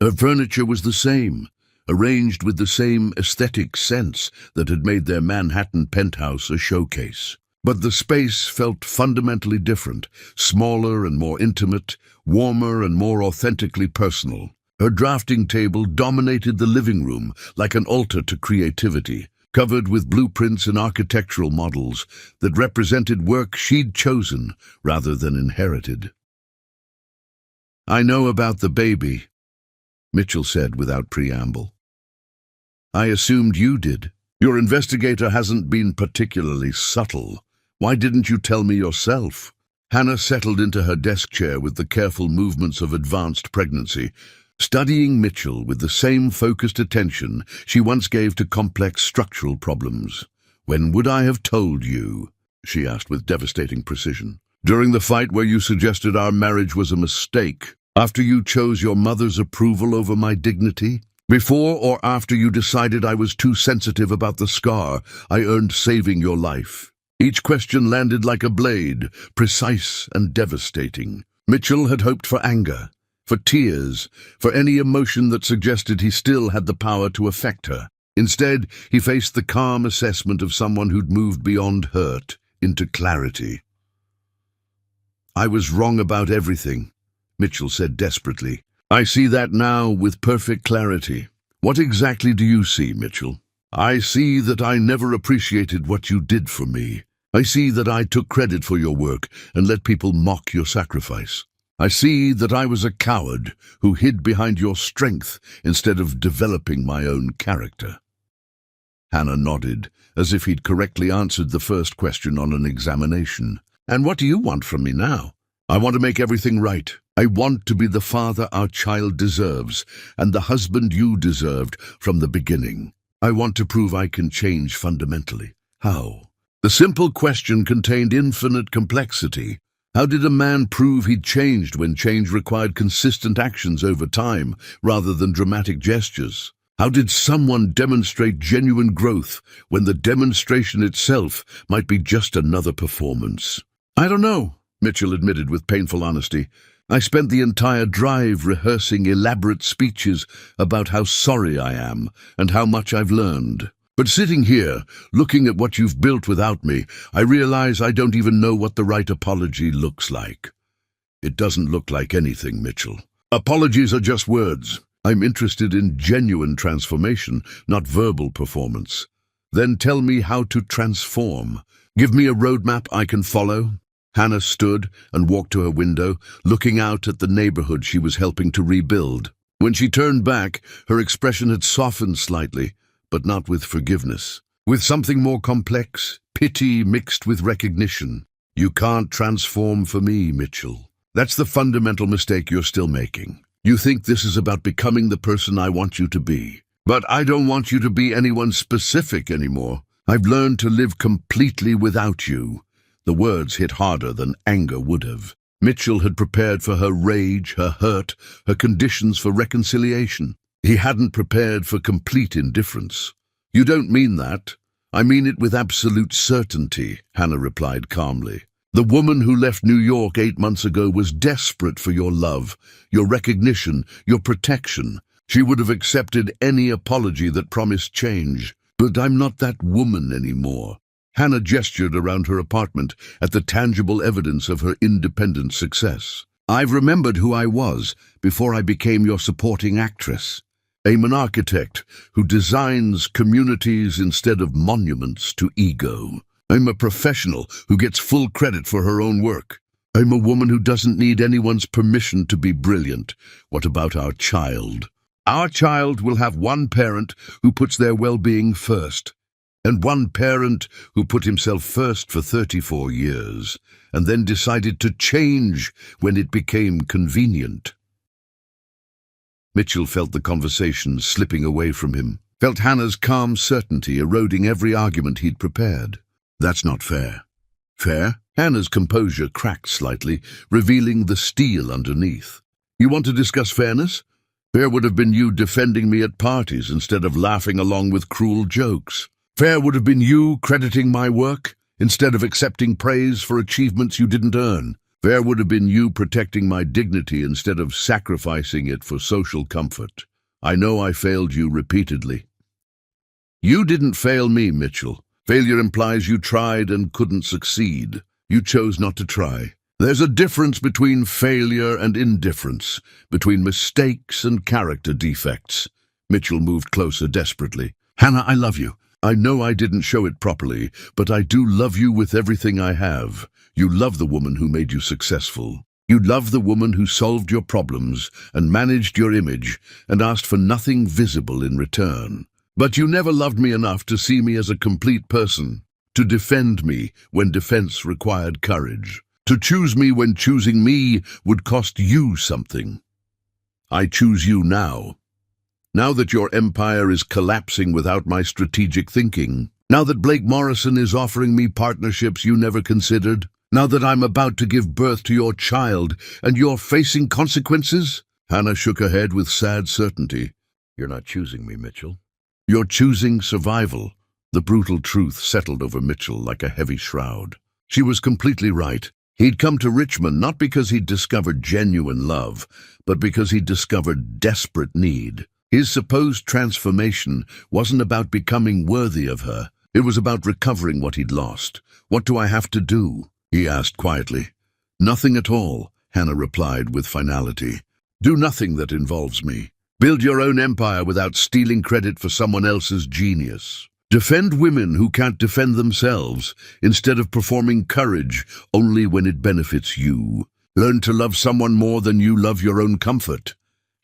Her furniture was the same, arranged with the same aesthetic sense that had made their Manhattan penthouse a showcase. But the space felt fundamentally different, smaller and more intimate, warmer and more authentically personal. Her drafting table dominated the living room like an altar to creativity, covered with blueprints and architectural models that represented work she'd chosen rather than inherited. "I know about the baby," Mitchell said without preamble. "I assumed you did. Your investigator hasn't been particularly subtle. Why didn't you tell me yourself?" Hannah settled into her desk chair with the careful movements of advanced pregnancy, studying Mitchell with the same focused attention she once gave to complex structural problems. "When would I have told you?" she asked with devastating precision. "During the fight where you suggested our marriage was a mistake? After you chose your mother's approval over my dignity? Before or after you decided I was too sensitive about the scar I earned saving your life?" Each question landed like a blade, precise and devastating. Mitchell had hoped for anger, for tears, for any emotion that suggested he still had the power to affect her. Instead, he faced the calm assessment of someone who'd moved beyond hurt into clarity. "I was wrong about everything," Mitchell said desperately. "I see that now with perfect clarity." "What exactly do you see, Mitchell?" "I see that I never appreciated what you did for me. I see that I took credit for your work and let people mock your sacrifice. I see that I was a coward who hid behind your strength instead of developing my own character." Hannah nodded, as if he'd correctly answered the first question on an examination. "And what do you want from me now?" "I want to make everything right. I want to be the father our child deserves, and the husband you deserved from the beginning. I want to prove I can change fundamentally. How? The simple question contained infinite complexity. How did a man prove he'd changed when change required consistent actions over time rather than dramatic gestures? How did someone demonstrate genuine growth when the demonstration itself might be just another performance? I don't know, Mitchell admitted with painful honesty. I spent the entire drive rehearsing elaborate speeches about how sorry I am and how much I've learned. But sitting here, looking at what you've built without me, I realize I don't even know what the right apology looks like. It doesn't look like anything, Mitchell. Apologies are just words. I'm interested in genuine transformation, not verbal performance. Then tell me how to transform. Give me a roadmap I can follow. Hannah stood and walked to her window, looking out at the neighborhood she was helping to rebuild. When she turned back, her expression had softened slightly, but not with forgiveness. With something more complex, pity mixed with recognition. You can't transform for me, Mitchell. That's the fundamental mistake you're still making. You think this is about becoming the person I want you to be. But I don't want you to be anyone specific anymore. I've learned to live completely without you. The words hit harder than anger would have. Mitchell had prepared for her rage, her hurt, her conditions for reconciliation. He hadn't prepared for complete indifference. You don't mean that. I mean it with absolute certainty, Hannah replied calmly. The woman who left New York 8 months ago was desperate for your love, your recognition, your protection. She would have accepted any apology that promised change. But I'm not that woman anymore. Hannah gestured around her apartment at the tangible evidence of her independent success. I've remembered who I was before I became your supporting actress. I'm an architect who designs communities instead of monuments to ego. I'm a professional who gets full credit for her own work. I'm a woman who doesn't need anyone's permission to be brilliant. What about our child? Our child will have one parent who puts their well-being first, and one parent who put himself first for 34 years, and then decided to change when it became convenient. Mitchell felt the conversation slipping away from him, felt Hannah's calm certainty eroding every argument he'd prepared. That's not fair. Fair? Hannah's composure cracked slightly, revealing the steel underneath. You want to discuss fairness? Fair would have been you defending me at parties instead of laughing along with cruel jokes. Fair would have been you crediting my work instead of accepting praise for achievements you didn't earn. Fair would have been you protecting my dignity instead of sacrificing it for social comfort. I know I failed you repeatedly. You didn't fail me, Mitchell. Failure implies you tried and couldn't succeed. You chose not to try. There's a difference between failure and indifference, between mistakes and character defects. Mitchell moved closer desperately. Hannah, I love you. I know I didn't show it properly, but I do love you with everything I have. You love the woman who made you successful. You love the woman who solved your problems and managed your image and asked for nothing visible in return. But you never loved me enough to see me as a complete person, to defend me when defense required courage, to choose me when choosing me would cost you something. I choose you now. Now that your empire is collapsing without my strategic thinking, now that Blake Morrison is offering me partnerships you never considered, now that I'm about to give birth to your child and you're facing consequences? Hannah shook her head with sad certainty. You're not choosing me, Mitchell. You're choosing survival. The brutal truth settled over Mitchell like a heavy shroud. She was completely right. He'd come to Richmond not because he'd discovered genuine love, but because he'd discovered desperate need. His supposed transformation wasn't about becoming worthy of her. It was about recovering what he'd lost. What do I have to do? He asked quietly. Nothing at all, Hannah replied with finality. Do nothing that involves me. Build your own empire without stealing credit for someone else's genius. Defend women who can't defend themselves instead of performing courage only when it benefits you. Learn to love someone more than you love your own comfort.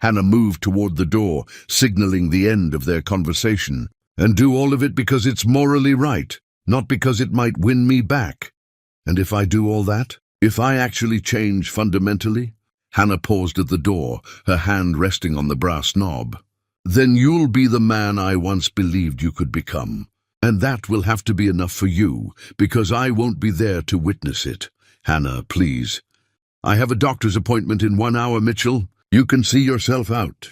Hannah moved toward the door, signaling the end of their conversation. And do all of it because it's morally right, not because it might win me back. And if I do all that, if I actually change fundamentally, Hannah paused at the door, her hand resting on the brass knob. "Then you'll be the man I once believed you could become. And that will have to be enough for you, because I won't be there to witness it. Hannah, please. I have a doctor's appointment in 1 hour, Mitchell. You can see yourself out."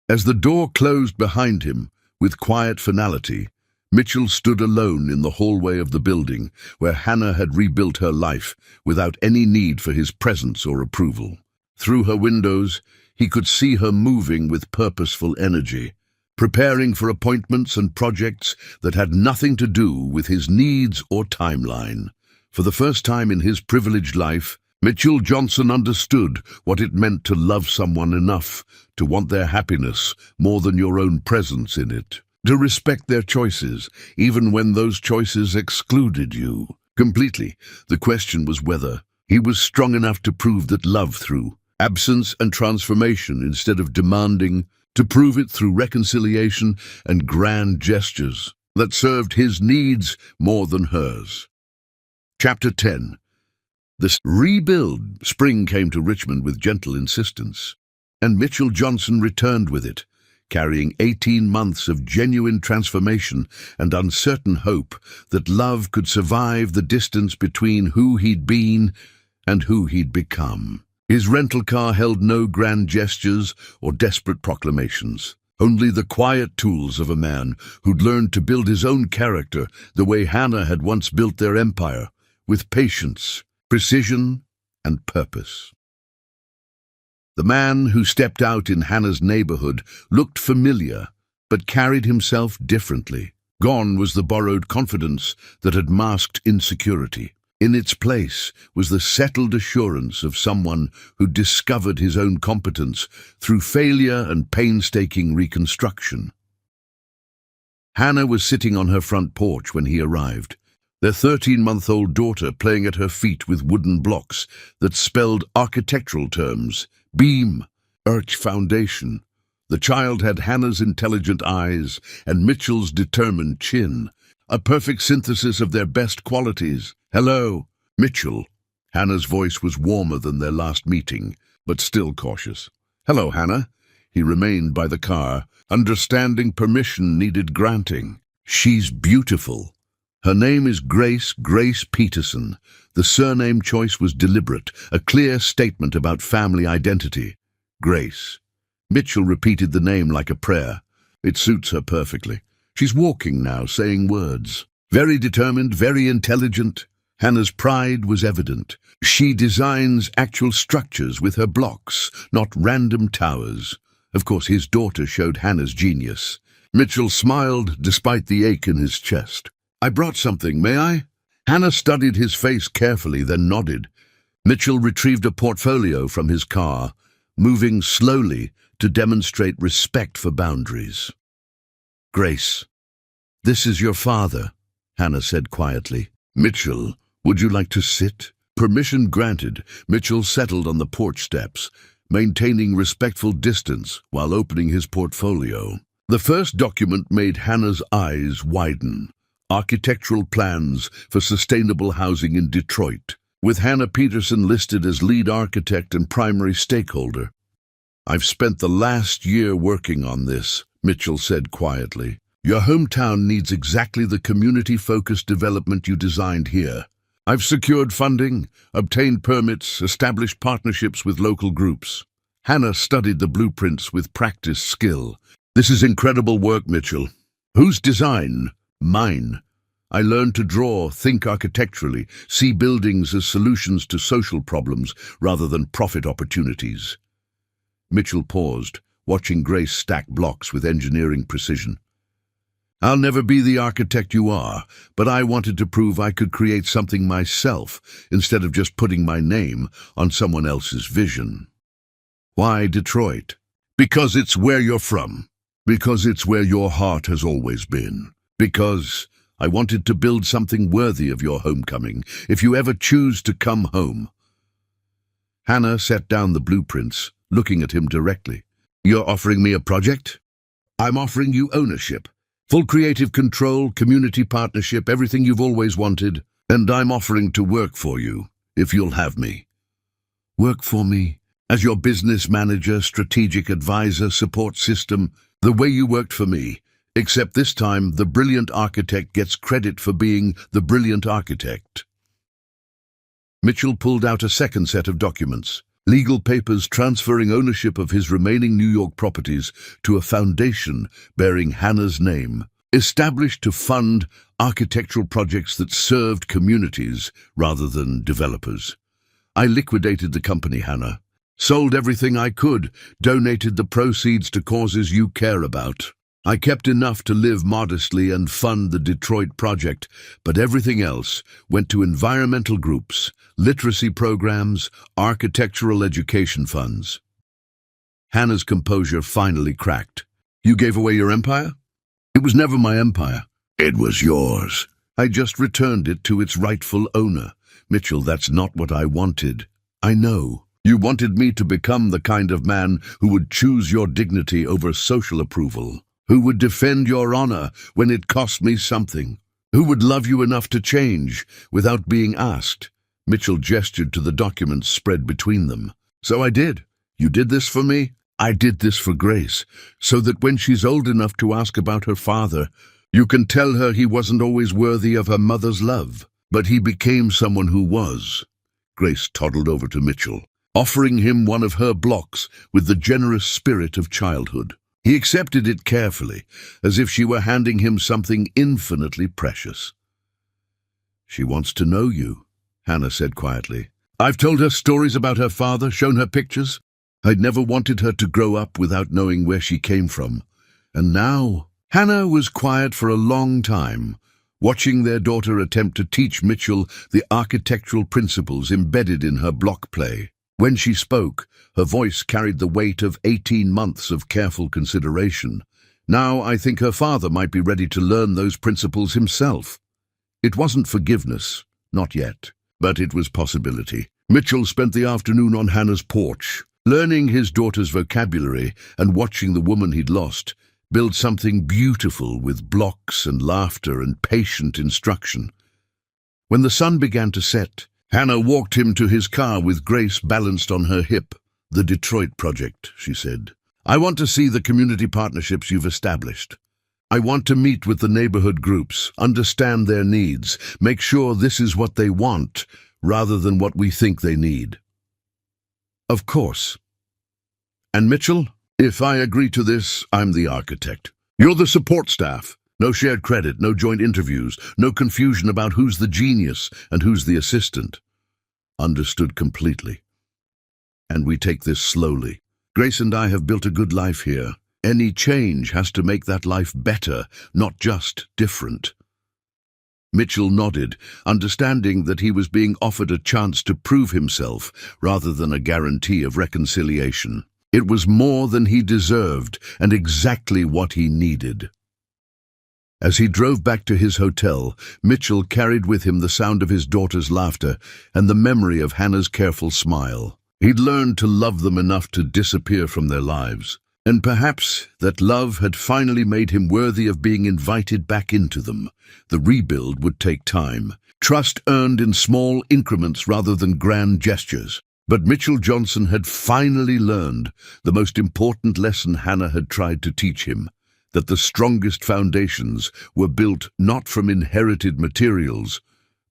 As the door closed behind him, with quiet finality, Mitchell stood alone in the hallway of the building where Hannah had rebuilt her life without any need for his presence or approval. Through her windows, he could see her moving with purposeful energy, preparing for appointments and projects that had nothing to do with his needs or timeline. For the first time in his privileged life, Mitchell Johnson understood what it meant to love someone enough to want their happiness more than your own presence in it, to respect their choices, even when those choices excluded you completely. The question was whether he was strong enough to prove that love through absence and transformation instead of demanding, to prove it through reconciliation and grand gestures that served his needs more than hers. Chapter 10. The rebuild. Spring came to Richmond with gentle insistence, and Mitchell Johnson returned with it, carrying 18 months of genuine transformation and uncertain hope that love could survive the distance between who he'd been and who he'd become. His rental car held no grand gestures or desperate proclamations, only the quiet tools of a man who'd learned to build his own character the way Hannah had once built their empire, with patience, precision, and purpose. The man who stepped out in Hannah's neighborhood looked familiar, but carried himself differently. Gone was the borrowed confidence that had masked insecurity. In its place was the settled assurance of someone who discovered his own competence through failure and painstaking reconstruction. Hannah was sitting on her front porch when he arrived, their 13-month-old daughter playing at her feet with wooden blocks that spelled architectural terms: beam, arch, foundation. The child had Hannah's intelligent eyes and Mitchell's determined chin, a perfect synthesis of their best qualities. "Hello, Mitchell." Hannah's voice was warmer than their last meeting, but still cautious. "Hello, Hannah." He remained by the car, understanding permission needed granting. "She's beautiful. Her name is Grace Peterson." The surname choice was deliberate, a clear statement about family identity. Grace. Mitchell repeated the name like a prayer. It suits her perfectly. She's walking now, saying words. Very determined, very intelligent. Hannah's pride was evident. She designs actual structures with her blocks, not random towers. Of course, his daughter showed Hannah's genius. Mitchell smiled despite the ache in his chest. "I brought something, may I?" Hannah studied his face carefully, then nodded. Mitchell retrieved a portfolio from his car, moving slowly to demonstrate respect for boundaries. "Grace, this is your father," Hannah said quietly. "Mitchell, would you like to sit?" Permission granted, Mitchell settled on the porch steps, maintaining respectful distance while opening his portfolio. The first document made Hannah's eyes widen. Architectural plans for sustainable housing in Detroit, with Hannah Peterson listed as lead architect and primary stakeholder. "I've spent the last year working on this," Mitchell said quietly. "Your hometown needs exactly the community-focused development you designed here. I've secured funding, obtained permits, established partnerships with local groups." Hannah studied the blueprints with practiced skill. "This is incredible work, Mitchell. Whose design? Mine. I learned to draw, think architecturally, see buildings as solutions to social problems rather than profit opportunities." Mitchell paused, watching Grace stack blocks with engineering precision. "I'll never be the architect you are, but I wanted to prove I could create something myself instead of just putting my name on someone else's vision." "Why Detroit?" "Because it's where you're from. Because it's where your heart has always been. Because I wanted to build something worthy of your homecoming, if you ever choose to come home." Hannah set down the blueprints, looking at him directly. "You're offering me a project? I'm offering you ownership. Full creative control, community partnership, everything you've always wanted. And I'm offering to work for you. if you'll have me. Work for me as your business manager, strategic advisor, support system, the way you worked for me. Except this time, the brilliant architect gets credit for being the brilliant architect. Mitchell pulled out a second set of documents, legal papers transferring ownership of his remaining New York properties to a foundation bearing Hannah's name, established to fund architectural projects that served communities rather than developers. I liquidated the company, Hannah. Sold everything I could, donated the proceeds to causes you care about. I kept enough to live modestly and fund the Detroit project, but everything else went to environmental groups, literacy programs, architectural education funds. Hannah's composure finally cracked. You gave away your empire? It was never my empire. It was yours. I just returned it to its rightful owner. Mitchell, that's not what I wanted. I know. You wanted me to become the kind of man who would choose your dignity over social approval, who would defend your honor when it cost me something, who would love you enough to change without being asked. Mitchell gestured to the documents spread between them. So I did. You did this for me. I did this for Grace, so that when she's old enough to ask about her father, you can tell her he wasn't always worthy of her mother's love, but he became someone who was. Grace toddled over to Mitchell, offering him one of her blocks with the generous spirit of childhood. He accepted it carefully, as if she were handing him something infinitely precious. She wants to know you, Hannah said quietly. I've told her stories about her father, shown her pictures. I'd never wanted her to grow up without knowing where she came from. And now, Hannah was quiet for a long time, watching their daughter attempt to teach Mitchell the architectural principles embedded in her block play. When she spoke, her voice carried the weight of 18 months of careful consideration. Now I think her father might be ready to learn those principles himself. It wasn't forgiveness, not yet, but it was possibility. Mitchell spent the afternoon on Hannah's porch, learning his daughter's vocabulary and watching the woman he'd lost build something beautiful with blocks and laughter and patient instruction. When the sun began to set, Hannah walked him to his car with Grace balanced on her hip. The Detroit project, she said. I want to see the community partnerships you've established. I want to meet with the neighborhood groups, understand their needs, make sure this is what they want, rather than what we think they need. Of course. And Mitchell, if I agree to this, I'm the architect. You're the support staff. No shared credit, no joint interviews, no confusion about who's the genius and who's the assistant. Understood completely. And we take this slowly. Grace and I have built a good life here. Any change has to make that life better, not just different. Mitchell nodded, understanding that he was being offered a chance to prove himself rather than a guarantee of reconciliation. It was more than he deserved and exactly what he needed. As he drove back to his hotel, Mitchell carried with him the sound of his daughter's laughter and the memory of Hannah's careful smile. He'd learned to love them enough to disappear from their lives, and perhaps that love had finally made him worthy of being invited back into them. The rebuild would take time, trust earned in small increments rather than grand gestures. But Mitchell Johnson had finally learned the most important lesson Hannah had tried to teach him, that the strongest foundations were built not from inherited materials,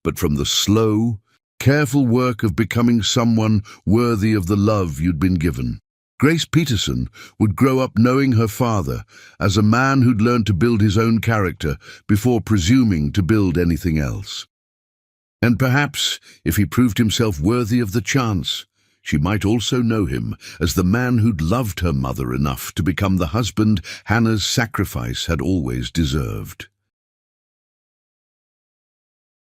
but from the slow, careful work of becoming someone worthy of the love you'd been given. Grace Peterson would grow up knowing her father as a man who'd learned to build his own character before presuming to build anything else. And perhaps, if he proved himself worthy of the chance, she might also know him as the man who'd loved her mother enough to become the husband Hannah's sacrifice had always deserved.